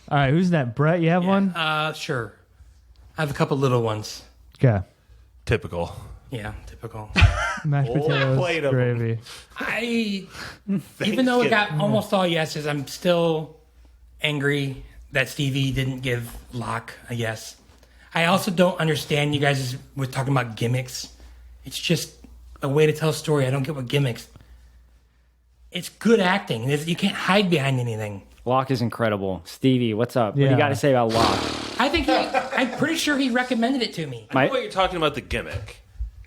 All right, who's that? Brett, you have one? Sure. I have a couple little ones. Okay. Typical. Yeah, typical. Mashed potatoes, plate of 'em. gravy. Even though it got almost all yeses, I'm still angry that Stevie didn't give Locke a yes. I also don't understand you guys were talking about gimmicks. It's just a way to tell a story. I don't get what gimmicks. It's good acting. You can't hide behind anything. Locke is incredible. Stevie, what's up? What do Yeah. you got to say about Locke? I'm pretty sure he recommended it to me. I know what you're talking about, the gimmick.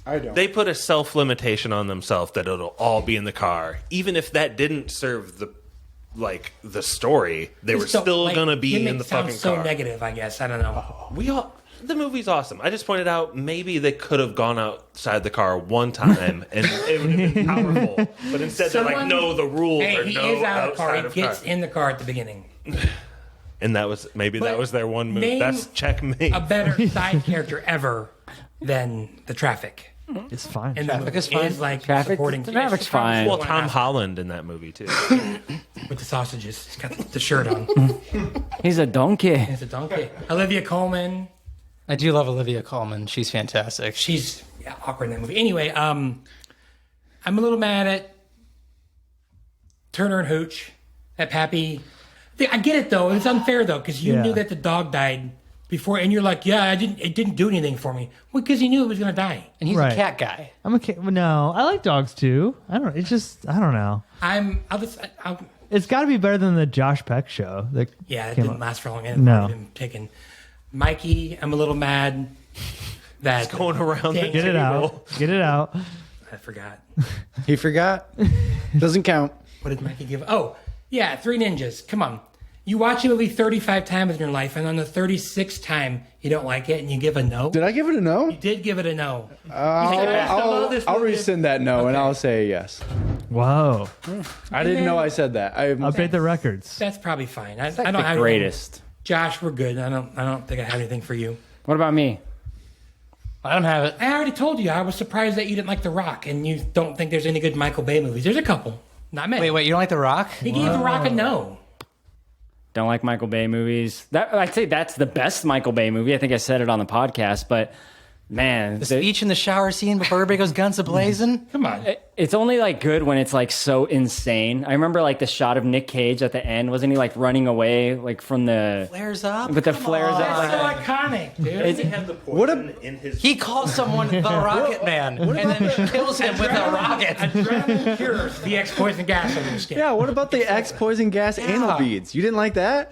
I don't. They put a self-limitation on themselves that it'll all be in the car. Even if that didn't serve the story, they were Just don't- still like, going to be in gimmick the sounds fucking so car. negative, I guess. I don't know. The movie's awesome. I just pointed out maybe they could have gone outside the car one time and it would have been powerful. But instead they're like, no, the rules Hey, are he no is out of the car. outside He of gets car. in the car at the beginning. And that was their one move. name That's checkmate. A better side character ever than the traffic. It's fine. And Traffic is fine. like Traffic- supporting. Traffic's fine. Well, Tom Holland in that movie too. with the sausages. He's got the shirt on. He's a donkey. It's a donkey. Olivia Colman. I do love Olivia Colman. She's fantastic. She's awkward in that movie. Anyway, I'm a little mad at Turner and Hooch. That Pappy. I get it though. It's unfair though because you Yeah. knew that the dog died before, and you're like, yeah, it didn't do anything for me. Well, because he knew it was gonna die. And he's Right. a cat guy. I'm okay. No, I like dogs too. I don't know. I'll It's got to be better than the Josh Peck show. That Yeah, it came didn't out. last for long. It No. been taken. Mikey, I'm a little mad that Going around Dang. the Get it table. out. Get it out. I forgot. He forgot. Doesn't count. What did Mikey give? Oh, yeah, Three Ninjas. Come on. You watch a movie 35 times in your life, and on the 36th time, you don't like it, and you give a no? Did I give it a no? You did give it a no. I'll rescind that no, and I'll say yes. Whoa. I didn't know I said that. Update the records. That's probably fine. I don't The have greatest. Josh, we're good. I don't think I have anything for you. What about me? I don't have it. I already told you. I was surprised that you didn't like The Rock, and you don't think there's any good Michael Bay movies. There's a couple. Not many. Wait, you don't like The Rock? He gave The Rock a no. Don't like Michael Bay movies. I'd say that's the best Michael Bay movie. I think I said it on the podcast, but man, The speech in the shower scene before everybody goes guns a-blazing? Come on. it's only like good when it's like so insane. I remember like the shot of Nick Cage at the end. Wasn't he like running away like from the Flares up? with the flares up? That's Like, so iconic, dude. it's- He had the poison in his. He calls someone the Rocket Man and then kills him with a rocket. Adrenaline cures the ex-poison gas on your skin. Yeah, what about the X-poison gas anal beads? You didn't like that?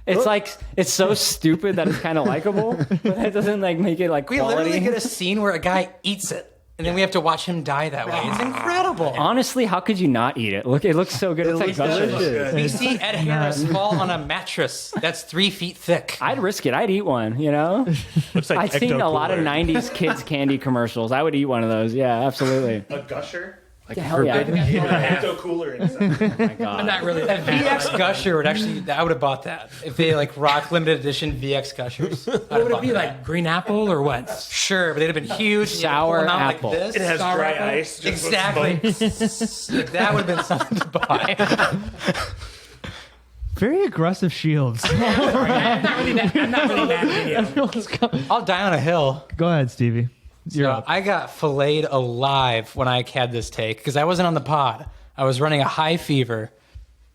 It's like it's so stupid that it's kind of likable, but that doesn't like make it like We quality. literally get a scene where a guy eats it, and then we have to watch him die that way. It's incredible. Honestly, how could you not eat it? Look, it looks so good. It's like delicious. We see Ed Harris fall on a mattress that's 3 feet thick. I'd risk it. I'd eat one. You know, Looks like I've seen a lot of Ecto-Cooler. '90s kids candy commercials. I would eat one of those. Yeah, absolutely. A gusher? Hell yeah. Ecto-Cooler inside. Oh my God. I'm not really A that bad. VX Gusher would actually, I would have bought that. If they like rock limited edition VX Gushers. What would it be like? Green apple or what? Sure, but they'd have been huge. You Sour pull them out apple. Like this. It has Sour dry apple? ice. just with Exactly. spikes. That would have been something to buy. Very aggressive shields. I'm not really mad at you. I'll die on a hill. Go ahead, Stevie. You're So up. I got filleted alive when I had this take because I wasn't on the pod. I was running a high fever.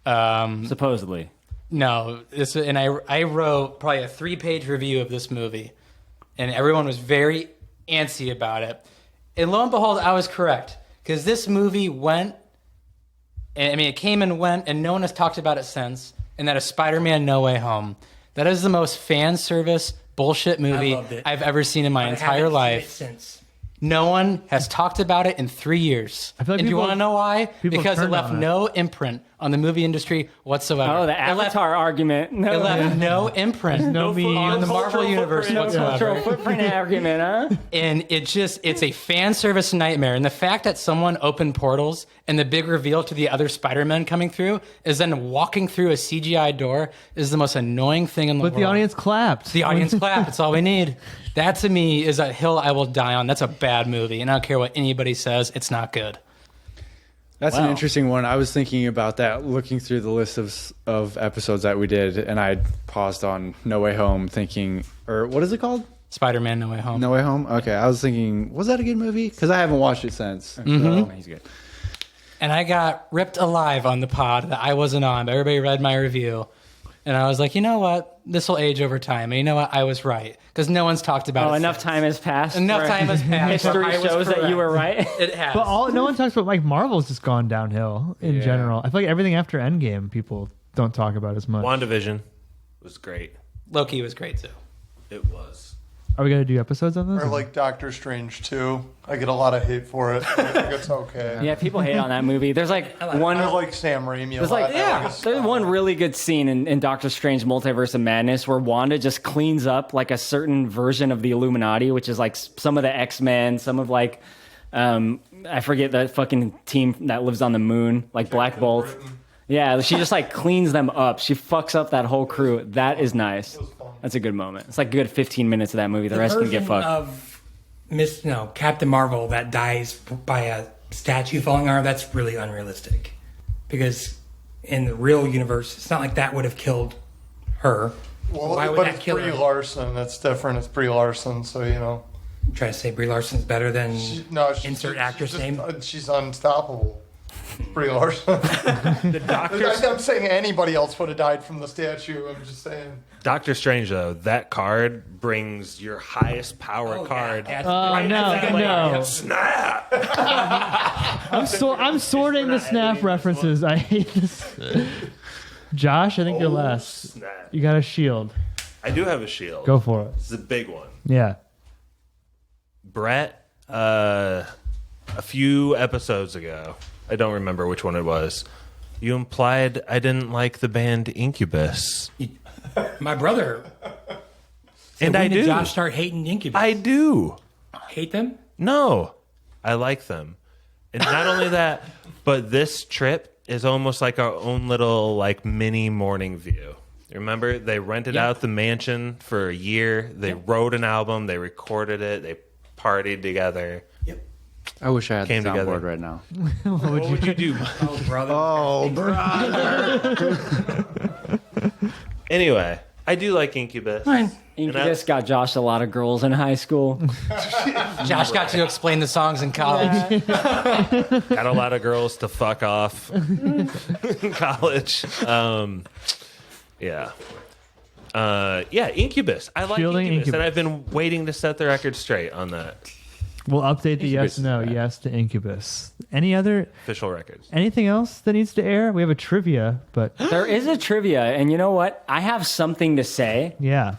Supposedly. No, I wrote probably a 3-page review of this movie, and everyone was very antsy about it. And lo and behold, I was correct because this movie went. I mean, it came and went, and no one has talked about it since. And that is Spider-Man: No Way Home. That is the most fan service bullshit movie loved it. I've ever seen in my I entire haven't seen life. it since. No one has talked about it in 3 years. I feel like and do you people- want to know why? people Because it turned left on it. no imprint on the movie industry whatsoever. Oh, the It left- Avatar argument. No, It left no imprint no meme. on the Marvel cultural universe footprint. cultural whatsoever. footprint argument, huh? And it's a fan service nightmare. And the fact that someone opened portals and the big reveal to the other Spider-Man coming through is then walking through a CGI door is the most annoying thing in the But world. the audience clapped. The audience clap. That's all we need. That to me is a hill I will die on. That's a bad movie. And I don't care what anybody says. It's not good. That's an Wow. interesting one. I was thinking about that, looking through the list of episodes that we did, and I paused on No Way Home, thinking, or what is it called? Spider-Man: No Way Home. No Way Home. Okay, I was thinking, was that a good movie? Because I haven't watched it since. He's good. And I got ripped alive on the pod that I wasn't on, but everybody read my review. And I was like, you know what? This will age over time. And you know what? I was right. Because no one's talked about Oh, it. enough since. time has passed. Enough where time has passed. History I was shows that you correct. were right. It has. But no one talks about like Marvel's just gone downhill in general. I feel like everything after Endgame people don't talk about as much. WandaVision was great. Loki was great too. It was. Are we gonna do episodes on this? Or like Doctor Strange 2. I get a lot of hate for it. I think it's okay. Yeah, people hate on that movie. There's like one. I like Sam Raimi a There's lot. like I like his there's style. one really good scene in Doctor Strange Multiverse of Madness where Wanda just cleans up like a certain version of the Illuminati, which is like some of the X-Men, some of like I forget the fucking team that lives on the moon, like Black Bolt. Yeah, she just like cleans them up. She fucks up that whole crew. That is nice. That's a good moment. It's like a good 15 minutes of that movie. The rest can get version fucked. of Captain Marvel that dies by a statue falling on her, that's really unrealistic. Because in the real universe, it's not like that would have killed her. Well, Why would but that it's kill Brie her? Larson. That's different. It's Brie Larson, so you know. Try to say Brie Larson's better than No, she's insert actress she's name. She's unstoppable. Brie Larson. I'm saying anybody else would have died from the statue. I'm just saying. Doctor Strange, though, that card brings your highest power card. No. Snap! I'm sorting the snap references. I hate this. Josh, I think you're last. Snap. You got a shield. I do have a shield. Go for it. It's a big one. Yeah. Brett, a few episodes ago, I don't remember which one it was, you implied I didn't like the band Incubus. My brother. And when I did do. Josh start hating Incubus? I do. Hate them? No, I like them. And not only that, but this trip is almost like our own little like mini morning view. Remember, they rented out the mansion for a year. They wrote an album. They recorded it. They partied together. I wish I had Came the soundboard together. right now. What would you do? Oh, brother. Oh, Anyway, I do like Incubus. Fine. Incubus got Josh a lot of girls in high school. Josh got to explain the songs in college. Got a lot of girls to fuck off in college. Yeah. Incubus. I like Fielding Incubus, and Incubus. I've been waiting to set the record straight on that. We'll update the Incubus yes/no. is bad. Yes to Incubus. Anything records. else that needs to air? We have a trivia, but There is a trivia, and you know what? I have something to say. yeah.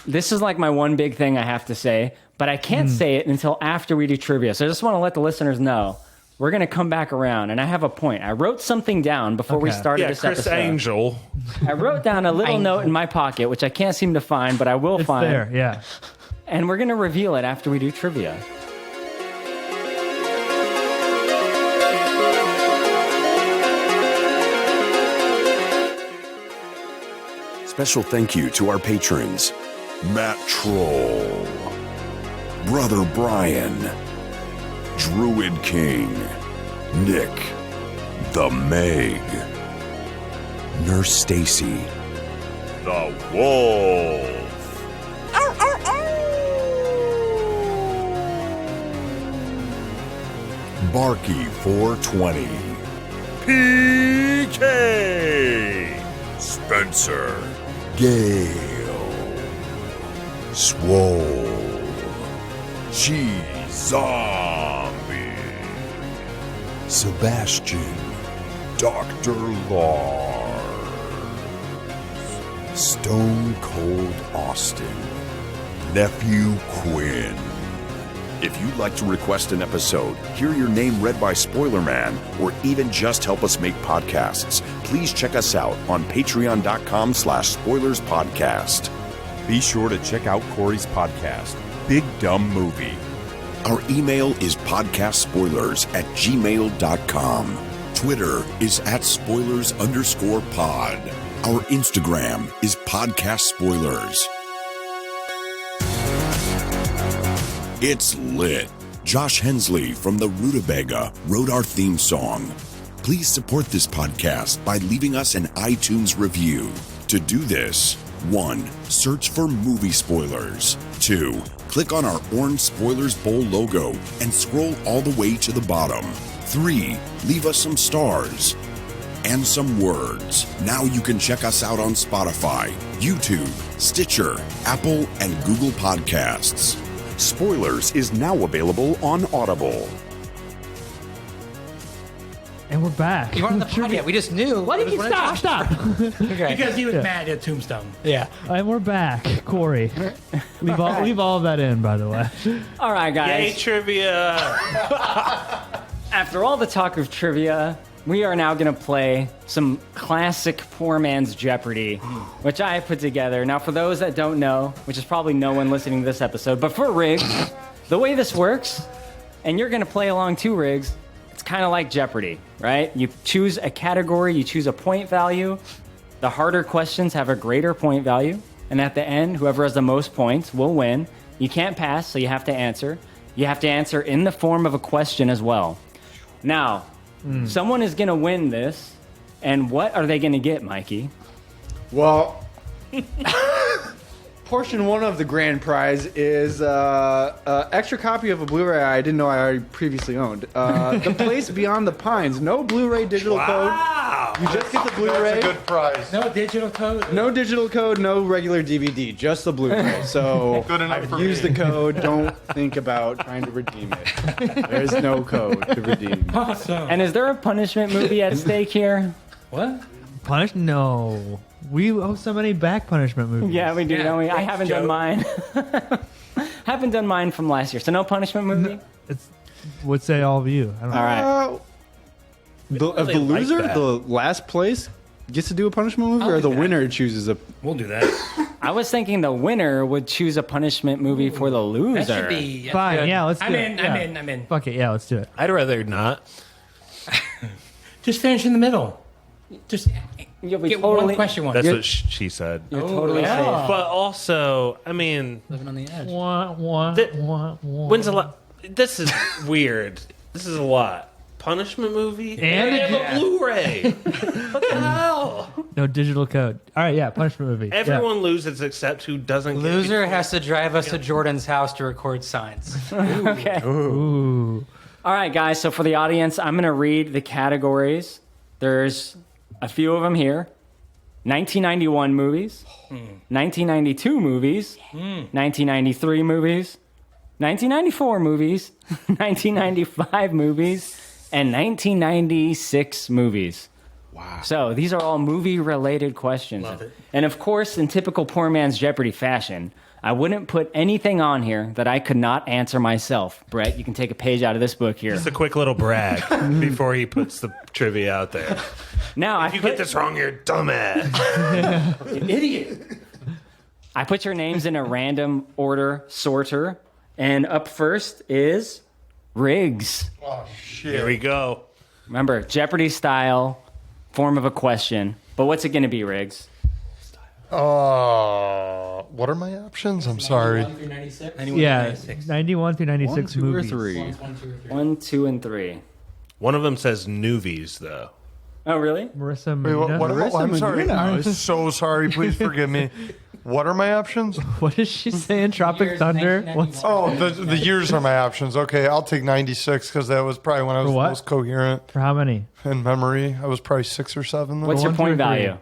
This is like my one big thing I have to say, but I can't say it until after we do trivia. So I just want to let the listeners know we're going to come back around, and I have a point. I wrote something down before we Okay. started Yeah, this Chris episode. Angel. I wrote down a little note in my pocket, which I can't seem to find, but I will It's find. there. Yeah. And we're going to reveal it after we do trivia. Special thank you to our patrons, Matt Troll, Brother Brian, Druid King, Nick, The Meg, Nurse Stacy, The Wolf, Barky 420, PK, Spencer, Gale, Swole, Cheese Zombie, Sebastian, Dr. Lars, Stone Cold Austin, Nephew Quinn. If you'd like to request an episode, hear your name read by Spoiler Man, or even just help us make podcasts, please check us out on patreon.com/spoilerspodcast. Be sure to check out Corey's podcast, Big Dumb Movie. Our email is podcastspoilers@gmail.com. Twitter is @spoilers_pod. Our Instagram is Podcast Spoilers. It's lit. Josh Hensley from the Rutabaga wrote our theme song. Please support this podcast by leaving us an iTunes review. To do this, 1. Search for movie spoilers. 2. Click on our orange Spoilers Bowl logo and scroll all the way to the bottom. 3. Leave us some stars and some words. Now you can check us out on Spotify, YouTube, Stitcher, Apple, and Google Podcasts. Spoilers is now available on Audible. And we're back. You weren't on the pod yet. We just knew. Why did you stop? Okay. Because he was mad at Tombstone. Yeah. And we're back, Corey. Leave all of that in, by the way. All right, Yay, guys. trivia. After all the talk of trivia, we are now going to play some classic poor man's Jeopardy, which I put together. Now, for those that don't know, which is probably no one listening to this episode, but for Riggs, the way this works, and you're going to play along too, Riggs, it's kind of like Jeopardy, right? You choose a category, you choose a point value. The harder questions have a greater point value. And at the end, whoever has the most points will win. You can't pass, so you have to answer. You have to answer in the form of a question as well. Now, someone is going to win this, and what are they going to get, Mikey? Well, portion one of the grand prize is extra copy of a Blu-ray I didn't know I already previously owned. The Place Beyond the Pines. No Blu-ray digital code. You just get the That's Blu-ray. a good prize. No digital code. No digital code, no regular DVD, just the Blu-ray. So Good enough for use me. the code. Don't think about trying to redeem it. There's no code to redeem. Awesome. And is there a punishment movie at stake here? What? Punish? No. We owe so many back punishment movies. Yeah, we do, Yeah, don't we? I thanks, haven't Joe. done mine. Haven't done mine from last year, so no punishment movie? What say all of you? I don't know. All right. The really like loser, that. the last place, gets to do a punishment movie, or the winner chooses a. We'll do that. I was thinking the winner would choose a punishment movie for the loser. That should be Fine. good. Yeah, let's do I'm it. in. Yeah. I'm in. Fuck it. Yeah, let's do it. I'd rather not. Just finish in the middle. Just You'll be get totally- one question one. That's what she said. You're totally safe. But also, I mean, Living on the edge. when's a lot? This is weird. This is a lot. Punishment movie And I a- have a Blu-ray. What the hell? No digital code. All right. Yeah, punishment movie. Yeah. Everyone loses except who doesn't. get Loser has to drive us to Jordan's house to record signs. Okay. Ooh. All right, guys. So for the audience, I'm going to read the categories. There's a few of them here. 1991 movies, 1992 movies, 1993 movies, 1994 movies, 1995 movies, and 1996 movies. Wow. So these are all movie-related questions. Love it. And of course, in typical Poor Man's Jeopardy fashion, I wouldn't put anything on here that I could not answer myself. Brett, you can take a page out of this book here. Just a quick little brag before he puts the trivia out there. Now, If you get this wrong, you're a dumbass. idiot. I put your names in a random order sorter, and up first is Riggs. Oh shit! Here we go. Remember, Jeopardy style, form of a question. But what's it going to be, Riggs? What are my options? I'm sorry. 91 through 96? Yeah, 91 through 96 1, 2, movies. or 3. 1, 2, and 3. One of them says Nuvies, though. Oh, really? Marissa Wait, Medina. I'm sorry. Medina. I'm so sorry. Please forgive me. What are my options? What is she saying? Tropic Years, Thunder? 1991. What's Oh, the years are my options. Okay, I'll take 96 because that was probably when I was For what? most coherent for how many? in memory. I was probably 6 or 7 then. What's your 1, 2, or point 3? value?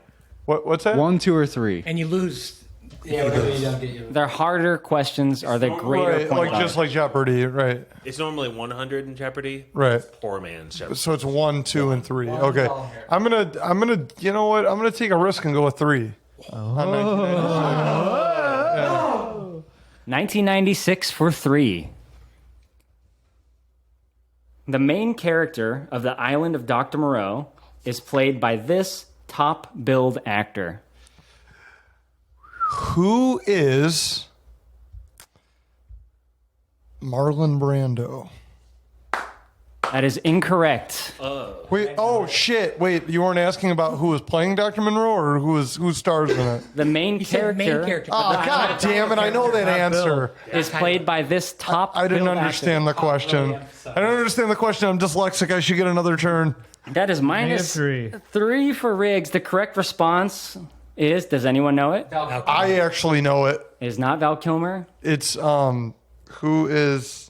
What's that? 1, 2, or 3. And you lose. Yeah, whatever you don't get you. Their harder questions are the greater Right, point like value. just like Jeopardy, right? It's normally 100 in Jeopardy. Right. Poor man's Jeopardy. So it's 1, 2, and 3. Okay, I'm gonna. You know what? I'm gonna take a risk and go with 3. On 1996. 1996 for 3. The main character of The Island of Dr. Moreau is played by this top-billed actor. Who is Marlon Brando? That is incorrect. Wait, oh shit! Wait, you weren't asking about who was playing Dr. Monroe or who stars in it? The main You said main character, character. Oh god damn it! I know that answer. is played by this top. I didn't understand the question. I don't understand the question. I'm dyslexic. I should get another turn. That is minus -3. 3 for Riggs. The correct response is. Does anyone know it? I actually know it. It is not Val Kilmer. It's who is?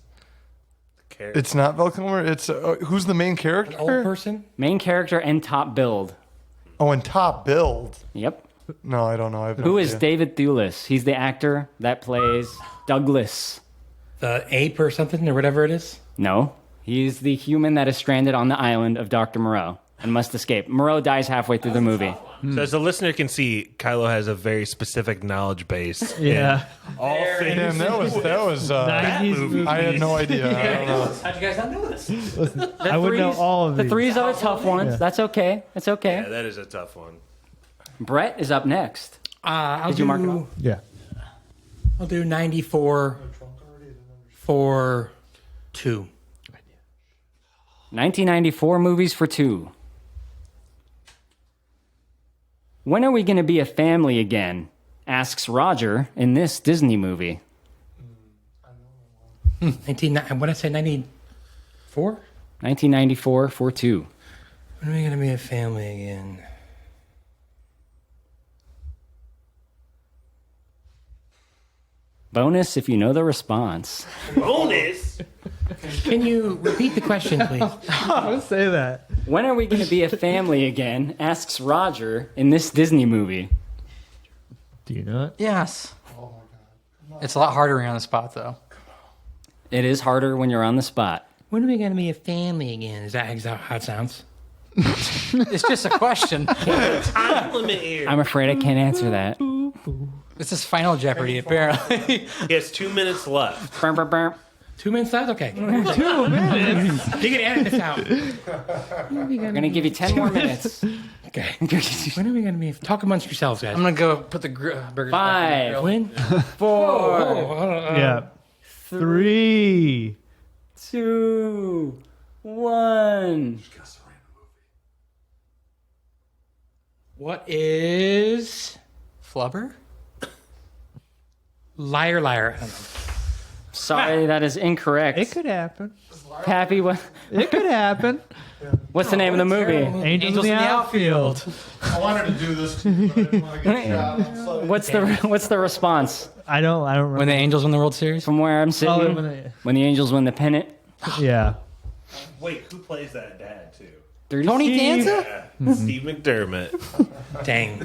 It's not Val Kilmer. It's who's the main character? Old person? Main character and top build. Oh, and top build. Yep. No, I don't know. I have no Who is idea. David Thewlis? He's the actor that plays Douglas. The ape or something or whatever it is? No, he's the human that is stranded on the island of Dr. Moreau and must escape. Moreau dies halfway through the movie. So as the listener can see, Kylo has a very specific knowledge base. Yeah. All things. Damn, that was 90s movies. I had no idea. I don't know. How'd you guys not know this? I would know all of The these. threes are the tough ones. Yeah. That's okay. It's okay. Yeah, that is a tough one. Brett is up next. I'll Did you mark it off? Yeah. I'll do 94 for 2. 1994 movies for 2. When are we going to be a family again? Asks Roger in this Disney movie. what did I say, 94? 1994 for 2. When are we going to be a family again? Bonus if you know the response. Bonus. Can you repeat the question, please? Don't say that. When are we going to be a family again? Asks Roger in this Disney movie. Do you know it? Yes. It's a lot harder when you're on the spot, though. It is harder when you're on the spot. When are we going to be a family again? Is that how it sounds? It's just a question. Limit here. I'm afraid I can't answer that. This is Final Jeopardy, apparently. He has 2 minutes left. Burr, burr, burr. 2 minutes left? Okay. 2 minutes. You can edit this out. We're gonna give you 10 more minutes. Okay. When are we going to be? Talk amongst yourselves, guys. I'm gonna go put the burgers back 5, in the grill. 4, Yeah. 3. 2, 1. What is Flubber? liar? I don't know. Sorry, that is incorrect. It could happen. Pappy, It could happen. what's the name of the movie? Angels in the outfield. I wanted to do this, but I didn't want to get shot. So What's the response I don't remember. When the Angels win the World Series? from where I'm sitting? Oh, when they- When the Angels win the pennant. yeah. Wait, who plays that dad too? Tony Steve. Danza? Steve McDermott. Dang.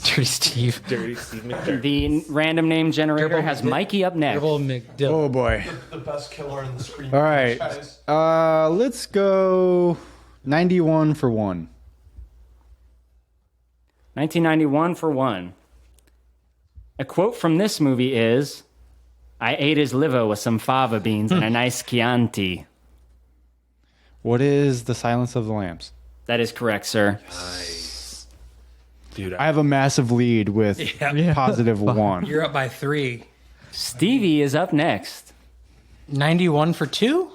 Dirty Steve. Dirty Steve McDermott. The random name generator Dribble has McDill. Mikey up next. Dribble McDill. Oh boy. the best killer in the screen. All right. franchise. Let's go 91 for 1. 1991 for 1. A quote from this movie is, "I ate his liver with some fava beans and a nice Chianti." What is The Silence of the Lambs? That is correct, sir. Dude, I have a massive lead with positive 1. You're up by 3. Stevie is up next. 91 for 2?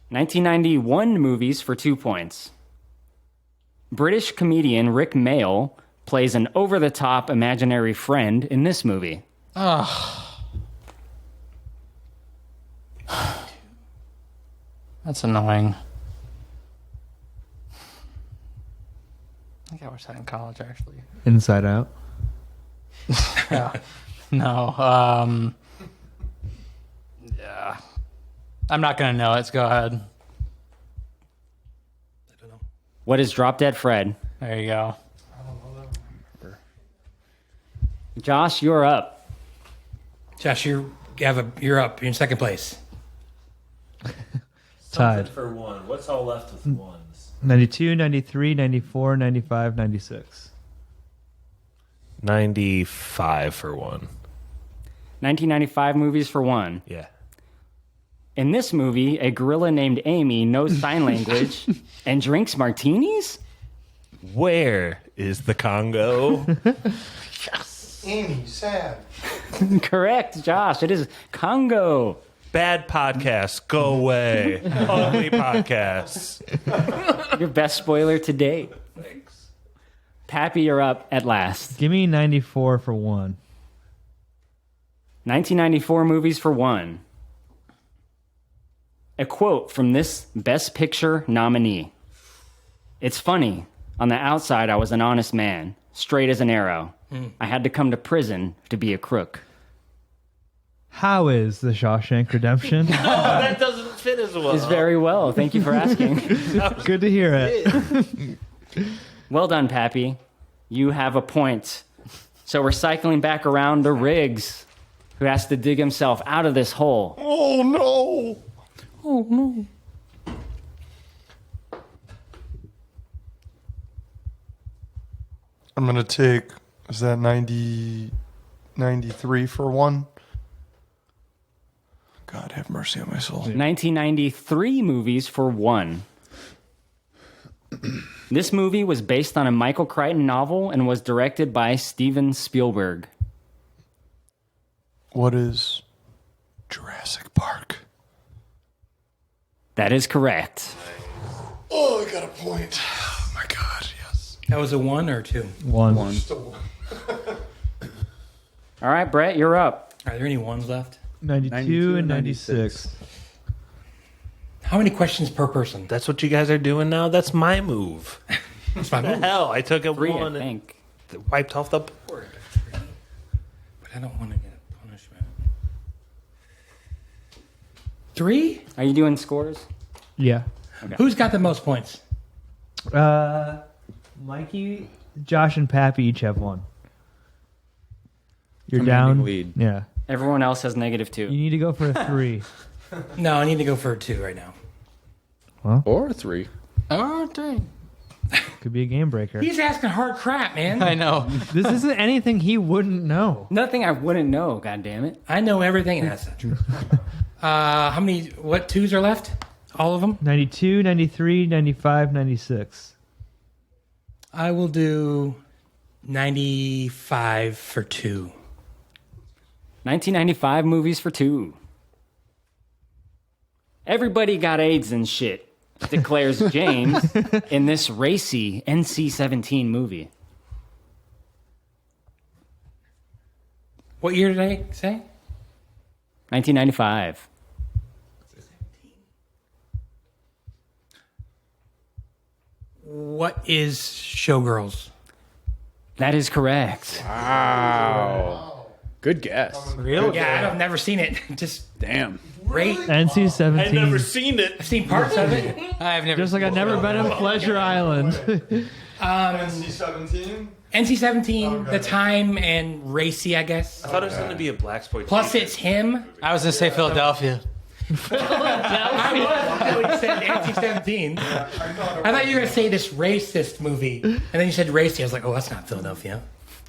1991 movies for 2 points. British comedian Rick Mayall plays an over-the-top imaginary friend in this movie. That's annoying. I think I watched that in college, actually. Inside Out. No. Yeah. I'm not going to know. Let's go ahead. What is Drop Dead Fred? There you go. Josh, you're up. Josh, you're up. You're in second place. Tied. for 1. What's all left with ones? 92, 93, 94, 95, 96. 95 for 1. 1995 movies for 1. Yeah. In this movie, a gorilla named Amy knows sign language and drinks martinis? Where is the Congo? Amy, sad. Correct, Josh. It is Congo. Bad podcasts, go away. Ugly podcasts. Your best spoiler to date. Thanks. Pappy, you're up at last. Give me 94 for 1. 1994 movies for 1. A quote from this Best Picture nominee. "It's funny. On the outside, I was an honest man, straight as an arrow. I had to come to prison to be a crook." How is The Shawshank Redemption? That doesn't fit as well. Is very well. Thank you for asking. Good to hear it. Well done, Pappy. You have a point. So we're cycling back around to Riggs, who has to dig himself out of this hole. Oh no! Oh, no. I'm gonna take. Is that 90, 93 for 1? God have mercy on my soul. 1993 movies for 1. This movie was based on a Michael Crichton novel and was directed by Steven Spielberg. What is Jurassic Park? That is correct. Oh, I got a point. Oh my God, yes. That was a 1 or 2? 1. Still one. All right, Brett, you're up. Are there any 1s left? 92 and 96. How many questions per person? That's what you guys are doing now? That's my move. That's my The move. hell, I took a 3, I 1 and think. wiped off the board. But I don't want to get punishment. 3? Are you doing scores? Yeah. Who's got the most points? Mikey, Josh, and Pappy each have 1. You're I'm down. leading lead. Yeah. Everyone else has -2. You need to go for a 3. No, I need to go for a 2 right now. Or 3. Oh, dang. Could be a game breaker. He's asking hard crap, man. I know. This isn't anything he wouldn't know. Nothing I wouldn't know, God damn it. I know everything. That's not true. How many, what twos are left? All of them? 92, 93, 95, 96. I will do 95 for 2. 1995 movies for 2. Everybody got AIDS and shit, declares James in this racy NC-17 movie. What year did I say? 1995. What is Showgirls? That is correct. Wow. Good guess. Really? Yeah, I've never seen it. Just Damn. great. NC-17. I've never seen it. I've seen parts of it. I've never. Just like I've never been in Pleasure Island. NC-17. NC-17, the time and racy, I guess. I thought it was going to be a black exploitation. Plus, it's him. I was gonna say Philadelphia. I would said NC-17. I thought you were going to say this racist movie. And then you said racy. I was like, oh, that's not Philadelphia.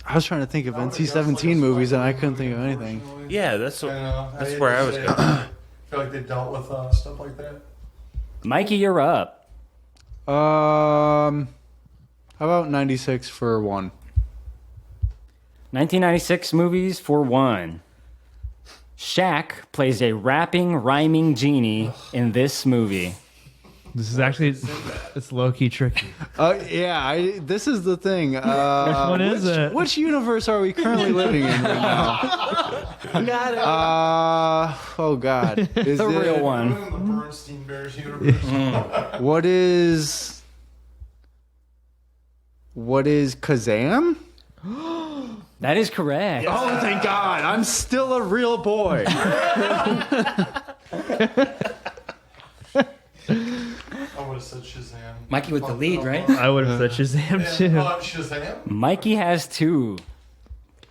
I was trying to think of NC-17 movies and I couldn't think of anything. Yeah, that's That's where I was going. I feel like they dealt with stuff like that. Mikey, you're up. How about 96 for 1? 1996 movies for 1. Shaq plays a rapping, rhyming genie in this movie. This is actually, it's low-key tricky. Yeah, this is the thing. Which one is it? Which universe are we currently living in right now? Oh God. Is The real Put one. him in the Bernstein Bears universe. What is Kazam? That is correct. Oh, thank God. I'm still a real boy. I would have said Shazam. Mikey with the lead, right? I would have said Shazam too. Shazam? Mikey has 2.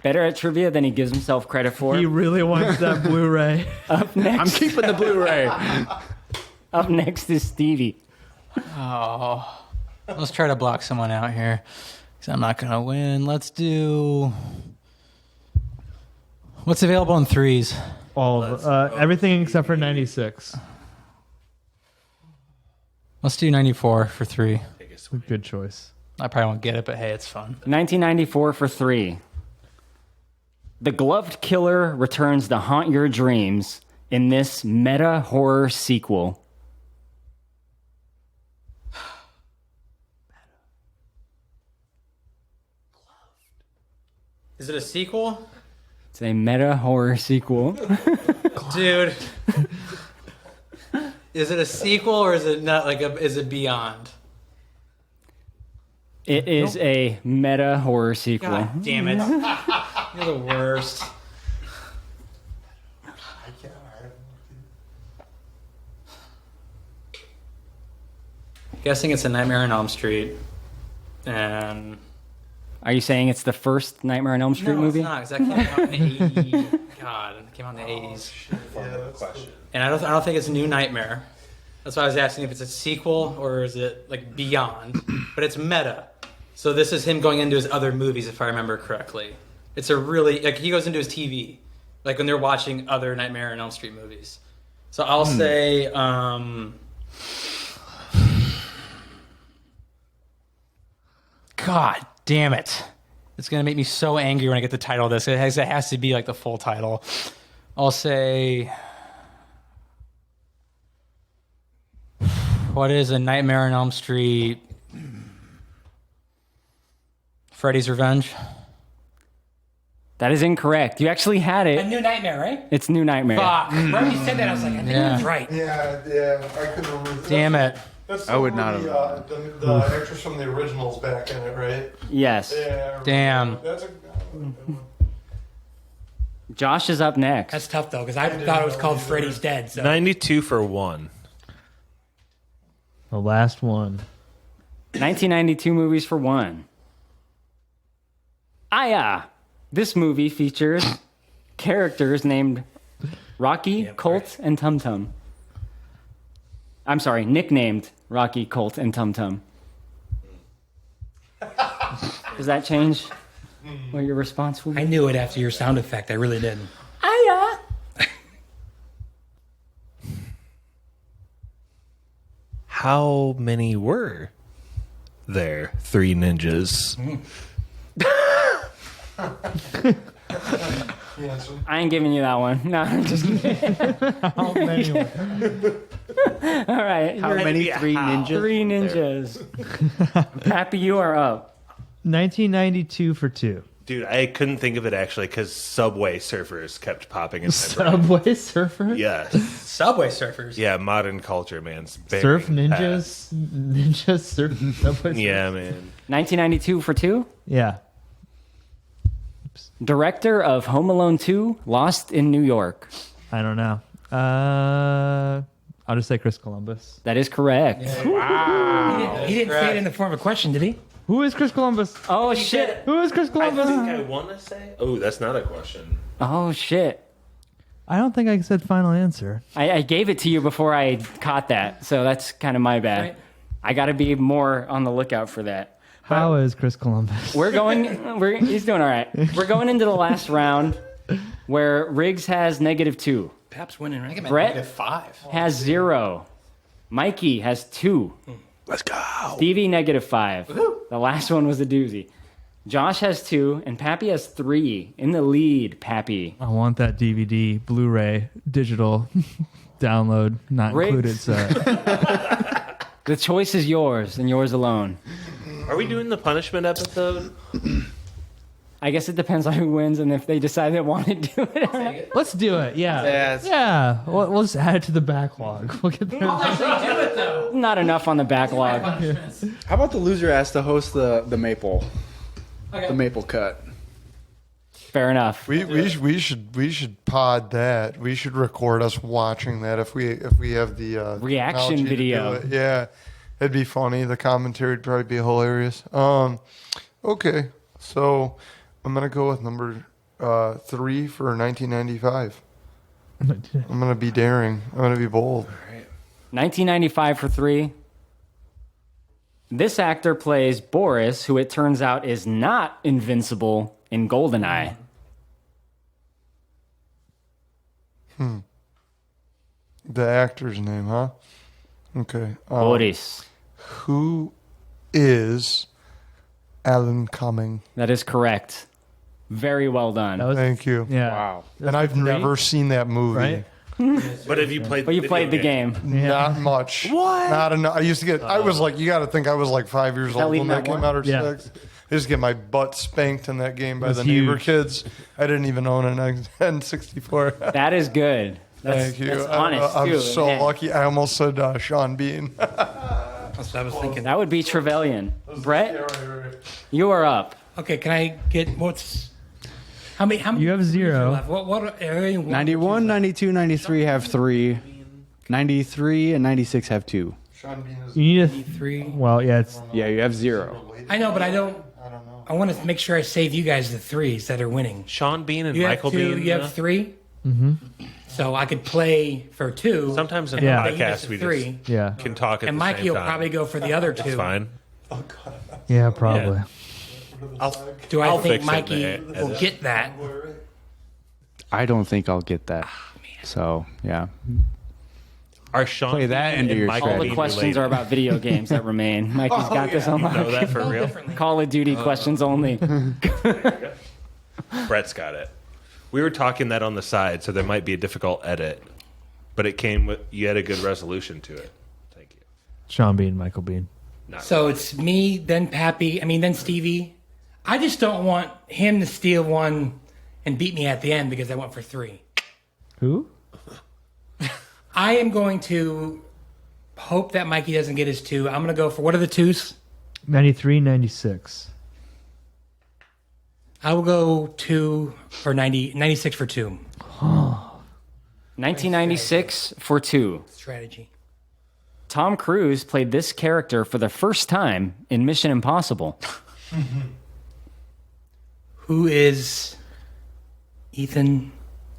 Better at trivia than he gives himself credit for. He really wants that Blu-ray. Up next, I'm keeping the Blu-ray. up next is Stevie. Oh, let's try to block someone out here because I'm not gonna win. Let's do. What's available in 3s? All of everything except for 96. Let's do 94 for 3. Good choice. I probably won't get it, but hey, it's fun. 1994 for 3. The gloved killer returns to haunt your dreams in this meta horror sequel. Is it a sequel? It's a meta horror sequel. Dude. Is it a sequel or is it not like is it beyond? It is a meta horror sequel. God damn it. You're the worst. Guessing it's a Nightmare on Elm Street. And Are you saying it's the first Nightmare on Elm Street no, movie? it's not, because that came out in the 80s. God, it came out in the 80s. And I don't think it's New Nightmare. That's why I was asking if it's a sequel or is it like beyond. But it's meta. So this is him going into his other movies, if I remember correctly. It's a really like he goes into his TV, like when they're watching other Nightmare on Elm Street movies. So I'll say, God damn it! It's gonna make me so angry when I get the title of this. It has to be like the full title. I'll say, what is a Nightmare on Elm Street? Freddy's Revenge. That is incorrect. You actually had A it. New Nightmare, right? It's New Nightmare. Fuck. Right when you said that, I was like, I think Yeah. he was right. Yeah, I couldn't remember. Damn it. That's I would the- not the actress from the original's back in it, right? Yes. Yeah. Damn. That's a. Josh is up next. That's tough, though, because I thought it was called Freddy's Dead. So 92 for 1. The last one. 1992 movies for 1. This movie features characters named Rocky, Colt, and Tum Tum. I'm sorry, nicknamed Rocky, Colt, and Tum Tum. Does that change what your response will be? I knew it after your sound effect. I really did. How many were there? 3 ninjas. I ain't giving you that one. No, I'm just kidding. How many? All right. How many? 3 ninjas? 3 ninjas. Pappy, you are up. 1992 for 2. Dude, I couldn't think of it actually because Subway Surfers kept popping in my brain. Subway Surfer? Yes. Subway Surfers. Yeah, modern culture, man. Surf ninjas? Ninjas surf Subway Surfers? Yeah, man. 1992 for 2. Yeah. Director of Home Alone 2, Lost in New York. I don't know. I'll just say Chris Columbus. That is correct. He didn't say it in the form of a question, did he? Who is Chris Columbus? Oh, shit. Who is Chris I Columbus? think I want to say. Oh, that's not a question. Oh, shit. I don't think I said final answer. I gave it to you before I caught that, so that's kind of my bad. Right. I got to be more on the lookout for that. How is Chris Columbus? He's doing all right. We're going into the last round where Riggs has -2. Pap's winning, right? Brett -5. has 0. Mikey has 2. Let's go. Stevie -5. The last one was a doozy. Josh has 2, and Pappy has 3. In the lead, Pappy. I want that DVD, Blu-ray, digital download, not Riggs. included set. The choice is yours and yours alone. Are we doing the punishment episode? I guess it depends on who wins and if they decide they want to do it or not. Let's do it. Yeah. Yes. Yeah. We'll just add it to the backlog. We'll get there. Not enough on the backlog. How about the loser has to host the maple? Okay. The maple cut. Fair enough. We should pod that. We should record us watching that if we have the Reaction technology to video. do it. Yeah, it'd be funny. The commentary would probably be hilarious. Okay, so I'm gonna go with number 3 for 1995. I'm gonna be daring. I'm gonna be bold. 1995 for 3. This actor plays Boris, who it turns out is not invincible in GoldenEye. The actor's name, huh? Okay. Boris. Who is Alan Cumming? That is correct. Very well done. That was, Thank you. yeah. Wow. And I've never seen that movie. Right? But have you played? But you played the game. Not much. What? Not enough. I used to get. I was like, you got to think I was like 5 years old leaving when that that came one? out, or Yeah. 6. I used to get my butt spanked in that game by was the neighbor huge. kids. I didn't even own an N64. That is good. That's, Thank you. That's honest, I'm too. so Man. lucky. I almost said Sean Bean. That's what I was thinking. That would be Trevelyan. Brett, you are up. Okay, can I get what's how many? You have 0. Left? What are they? 91, 92, 93 have 3. 93 and 96 have 2. Sean Bean is. You need a 3. well, yeah, it's Yeah, you have 0. I know, but I don't. I want to make sure I save you guys the 3s that are winning. Sean Bean and You Michael have 2. Bean. You have 3. Mm-hmm. So I could play for 2. Sometimes in Yeah. the But you podcast get we 3. just yeah. can talk at And the Mikey same will time. probably go for the other 2. It's fine. Yeah, probably. Do I I'll think fix it, Mikey man. will get that? I don't think I'll get that. So, yeah. Are Sean Play that Bean into and your Michael All the Bean questions related? are about video games that remain. Mikey's got this on Know lock. that for real? Call of Duty questions only. Brett's got it. We were talking that on the side, so there might be a difficult edit, but it came with you had a good resolution to it. Thank you. Sean Bean, Michael Bean. So it's me, then Pappy. Then Stevie. I just don't want him to steal one and beat me at the end because I went for 3. Who? I am going to hope that Mikey doesn't get his 2. I'm going to go for what are the 2s? 93, 96. I will go 2 for 96 for 2. 1996 for 2. Strategy. Tom Cruise played this character for the first time in Mission Impossible. Who is Ethan?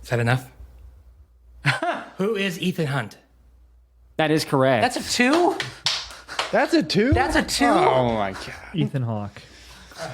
Is that enough? Who is Ethan Hunt? That is correct. That's a 2? That's a 2? That's a 2? Oh, my God. Ethan Hawke.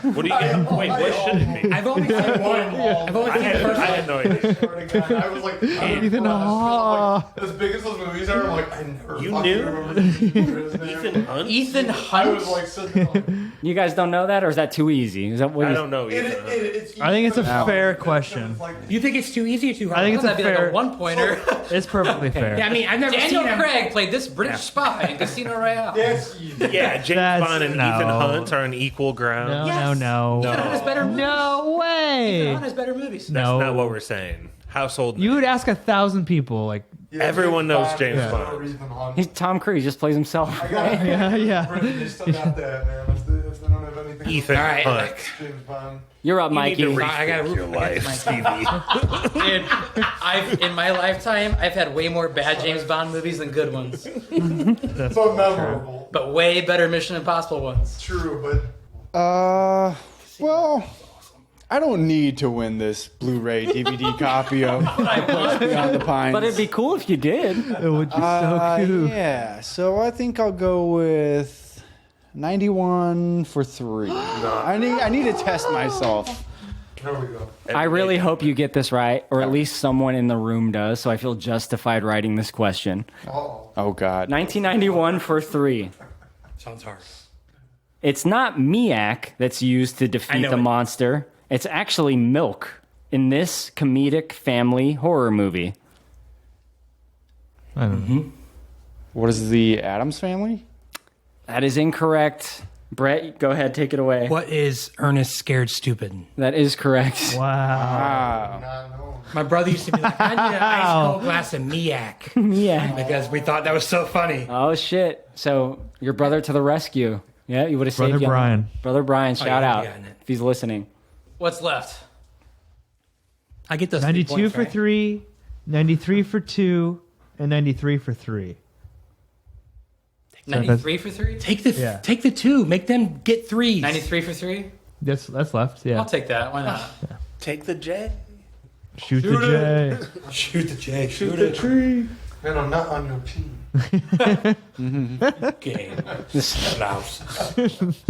What do you get? Wait, what should it be? I've only seen one. I've only seen the first I had no idea. I was like, Ethan Hawke. as big as those movies are, I'm like, I never You fucking knew? remember his name. Ethan Hunt? Ethan I Hunt. was like sitting on You guys don't know that, or is that too easy? Is that what? I don't know it, Ethan Hunt. it's I think it's a Ethan fair Hunt. question. It's like- You think it's too easy or too hard? I think it's a That'd be like fair. a 1-pointer. It's perfectly fair. Yeah, I mean, I've never Daniel seen him. Craig played this British spy in Casino Royale. That's easy. Yeah, James That's- Bond and no. Ethan Hunt are on equal ground. No, Yes. no. Ethan Hunt has better movies. No way. Ethan Hunt has better movies. No. That's not what we're saying. Household. You would ask 1,000 people, like, Yeah, Everyone knows James is Bond. no Ethan Hunt. He's Tom Cruise, just plays himself. I got yeah. They still got that, man. If they don't have anything. Ethan All right. Hunt. James Bond. You're up, You need to Mikey. I gotta rethink your root against life, my Stevie. Dude, in my lifetime, I've had way more bad James Bond movies than good ones, So memorable. but way better Mission Impossible ones. True, but Well, I don't need to win this Blu-ray DVD copy of Beyond the Pines. But it'd be cool if you did. It would be so cool. Yeah, so I think I'll go with 91 for 3. I need to test myself. there we go. I really hope you get this right, or at least someone in the room does, so I feel justified writing this question. Oh God. 1991 for 3. Sounds hard. It's not Miak that's used to defeat know the it. monster. It's actually milk in this comedic family horror movie. I don't know. What is the Addams Family? That is incorrect. Brett, go ahead, take it away. What is Ernest Scared Stupid? That is correct. Wow. Not known. My brother used to be like, I need an ice cold glass of Miak Yeah. because we thought that was so funny. Oh shit! So your brother to the rescue. Yeah, you would have saved Brother you. Brian. Brother Brian, shout yeah, out you got it. if he's listening. What's left? I get those 92 points, for right? 3, 93 for 2, and 93 for 3. 93 for 3? Take the Yeah. take the 2. Make them get 3s. 93 for 3? That's left. Yeah. I'll take that. Why not? Take the J. Shoot the J. Shoot the J. Shoot the tree. Man, I'm not on your team. Game.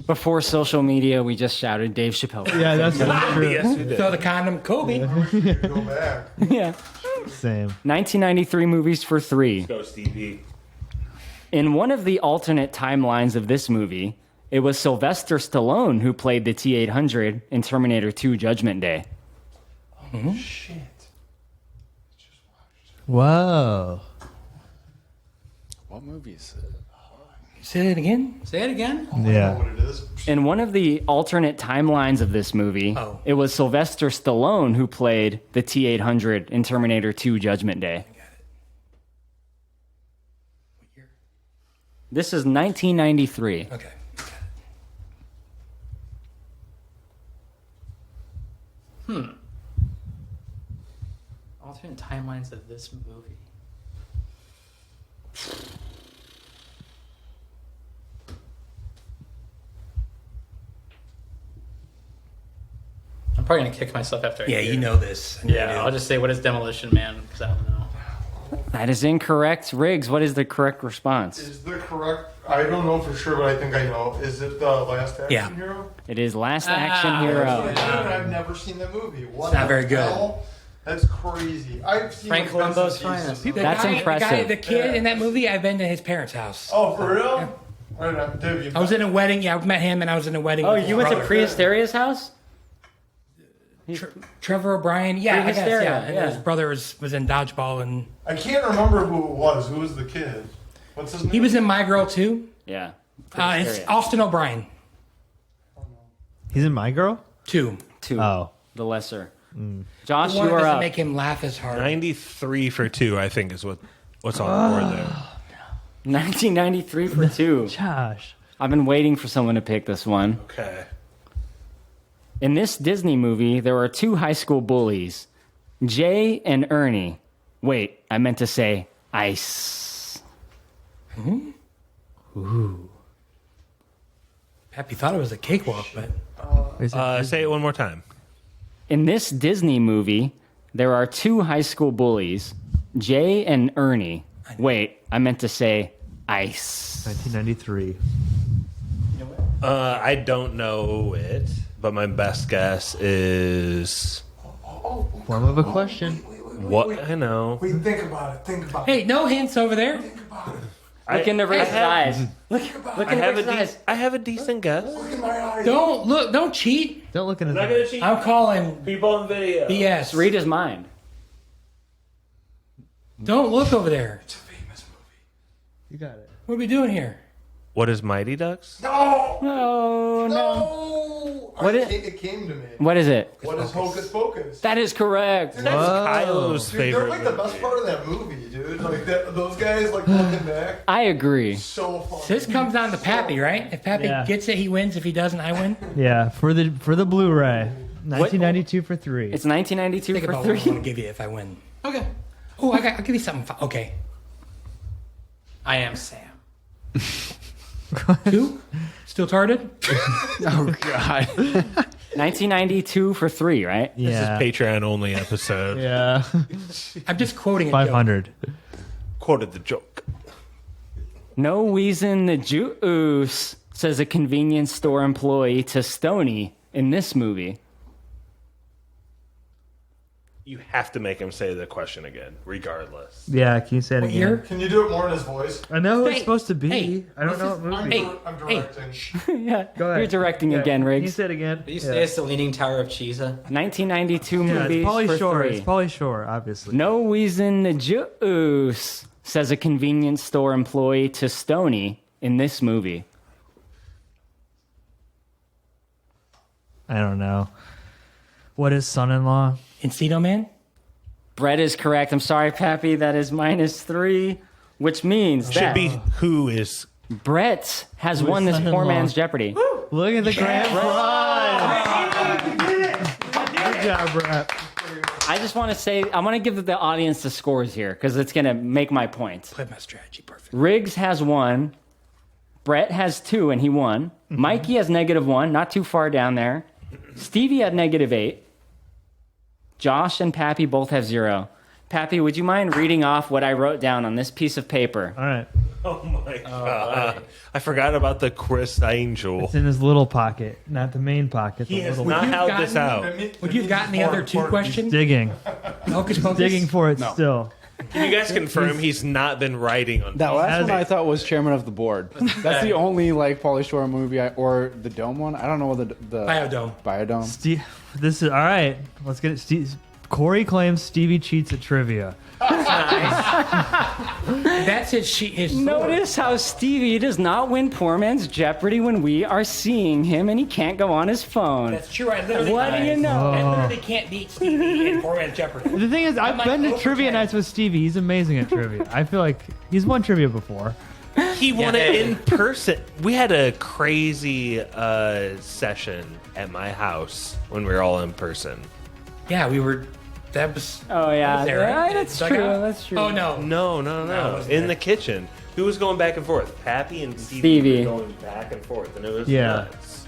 Before social media, we just shouted Dave Chappelle. Yeah, that's true. Yes, we did. Throw the condom, Kobe. Go back. Yeah. Same. 1993 movies for 3. Go Stevie. In one of the alternate timelines of this movie, it was Sylvester Stallone who played the T-800 in Terminator 2 Judgment Day. Shit. Whoa. What movie is it? Say that again. Say it again. I know Yeah. what it is. In one of the alternate timelines of this movie, Oh. it was Sylvester Stallone who played the T-800 in Terminator 2 Judgment Day. This is 1993. Okay. Alternate timelines of this movie. I'm probably gonna kick myself after. I Yeah, hear you it. know this. I know you Yeah, do. I'll just say what is Demolition Man because I don't know. That is incorrect. Riggs, what is the correct response? Is the correct? I don't know for sure, but I think I know. Is it the Last Action Yeah. Hero? It is Last Action That's Hero. what I did, and I've never seen that movie. What It's not the very good. hell? That's crazy. I've seen Frank bits and Columbo's pieces finest. of it. That's impressive. The kid in that movie, I've been to his parents' house. Oh, for real? Right on. Dude, you I was in a wedding. Yeah, I met him, and I was in a wedding. Oh, with you his went to brother. Prehisteria's house? Trevor O'Brien. Yeah, I guess, Prehysteria, yeah. And yeah. his brother was in dodgeball, and I can't remember who it was. Who was the kid? What's his name? he was in My Girl too. Yeah. It's Prehysteria. Austin O'Brien He's in My Girl? 2. 2. Oh. The lesser. Josh, The one you that are doesn't up. make him laugh as hard. 93 for 2, I think, is what's on the board there. 1993 for 2. Josh. I've been waiting for someone to pick this one. Okay. In this Disney movie, there are 2 high school bullies, Jay and Ernie. Wait, I meant to say Ice. Happy thought it was a cakewalk, but Say it one more time. In this Disney movie, there are 2 high school bullies, Jay and Ernie. Wait, I meant to say Ice. 1993. You know what? I don't know it, but my best guess is Form of a question. what I know. Wait, think about it. Think about it. Hey, no hints over there. Think about it. Look into Rick's eyes. Look I into have Rick's eyes. I have a decent guess. Look in my eyes. Don't look. Don't cheat. Don't look in his I'm not eyes. gonna cheat. I'm calling People on video. BS. Read his mind. Don't look over there. It's a famous movie. You got it. What are we doing here? What is Mighty Ducks? No! Oh, no. No! What It came to me. What is it? What is Hocus Pocus? That is correct. That's Kylo's Dude, they're favorite. like the best part of that movie, dude. Like those guys, like looking back, I agree. so fun. This comes down to Pappy, right? If Pappy Yeah. gets it, he wins. If he doesn't, I win. Yeah, for the Blu-ray. 1992 for 3. It's 1992 Think for about what I 3. want to give you if I win. Okay. Oh, I'll give you something. Okay. I am Sam. 2? Still tarded? Oh God. 1992 for 3, right? This is Yeah. Patreon only episode. Yeah. I'm just quoting it. 500. Quoted the joke. No reason the juice, says a convenience store employee to Stoney in this movie. You have to make him say the question again, regardless. Yeah, can you say it What again? year? Can you do it more in his voice? I know who it's Hey, supposed to be. hey, I don't know what movie. Hey, I'm directing. Yeah, Go ahead. you're directing again, Can you Riggs. say it again? You say it's the Leaning Tower of Cheesa. 1992 Yeah, movies it's Pauly for Shore. 3. It's Pauly Shore, obviously. No reason the juice, says a convenience store employee to Stoney in this movie. I don't know. What is son-in-law? Encino Man? Brett is correct. I'm sorry, Pappy. That is -3, which means Should that be who is. Brett has won this poor son-in-law? man's Jeopardy. Look at the grand prize. Good job, Brett. I just want to say, I want to give the audience the scores here because it's going to make my point. Played my strategy perfect. Riggs has 1. Brett has 2, and he won. Mikey has -1, not too far down there. Stevie had -8. Josh and Pappy both have 0. Pappy, would you mind reading off what I wrote down on this piece of paper? All right. Oh my god! I forgot about the Chris Angel. It's in his little pocket, not the main pocket. He the has little not You've held this gotten- out. Would you have gotten the other 2 questions? digging. Hocus Pocus? Digging for it still. Can you guys confirm he's not been writing on That last Has one it. I thought was Chairman of the Board. That's the only like Pauly Shore movie or the Dome one. I don't know what the Biodome. Biodome. This is all right. Let's get it. Corey claims Stevie cheats at trivia. That's his sword. Notice how Stevie does not win poor man's Jeopardy when we are seeing him and he can't go on his phone. That's true. I literally What do you know? I literally can't beat Stevie in Poor Man's Jeopardy. The thing is, I've like been to over trivia 10. nights with Stevie. He's amazing at trivia. I feel like he's won trivia before. He won it in person. We had a crazy session at my house when we were all in person. Yeah, we were. That was. Oh, yeah. was there, right? Yeah, that's Dugout? true. That's true. Oh no. No, it no. wasn't In there. the kitchen. Who was going back and forth? Pappy and Stevie. were going back and forth, and it was Yeah. nuts.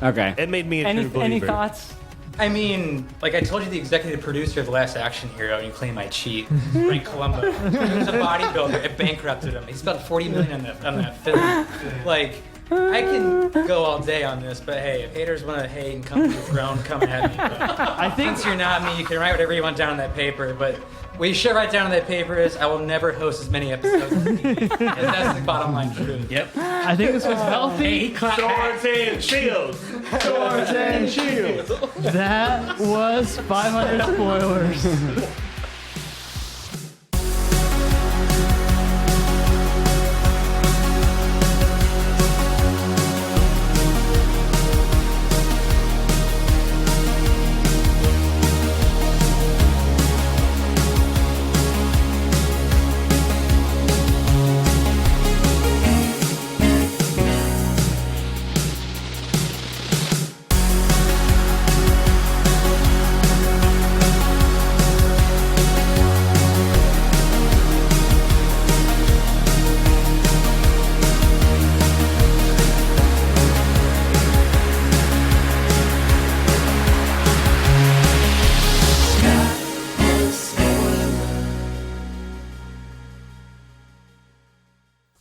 Okay. It made me a true believer. Any thoughts? I mean, like I told you, the executive producer of The Last Action Hero, and you claim I cheat. Frank Columbo. He was a bodybuilder. It bankrupted him. He spent $40 million on that film. Like, I can go all day on this, but hey, if haters want to hate and come to the throne, come at me. But I think since you're not me, you can write whatever you want down on that paper. But what you should write down on that paper is, I will never host as many episodes as me. And that's the bottom line truth. Yep. I think this was healthy. Hey, he clapped back. Swords and shields. Swords and shields. That was 500 spoilers.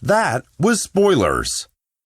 That was Spoilers.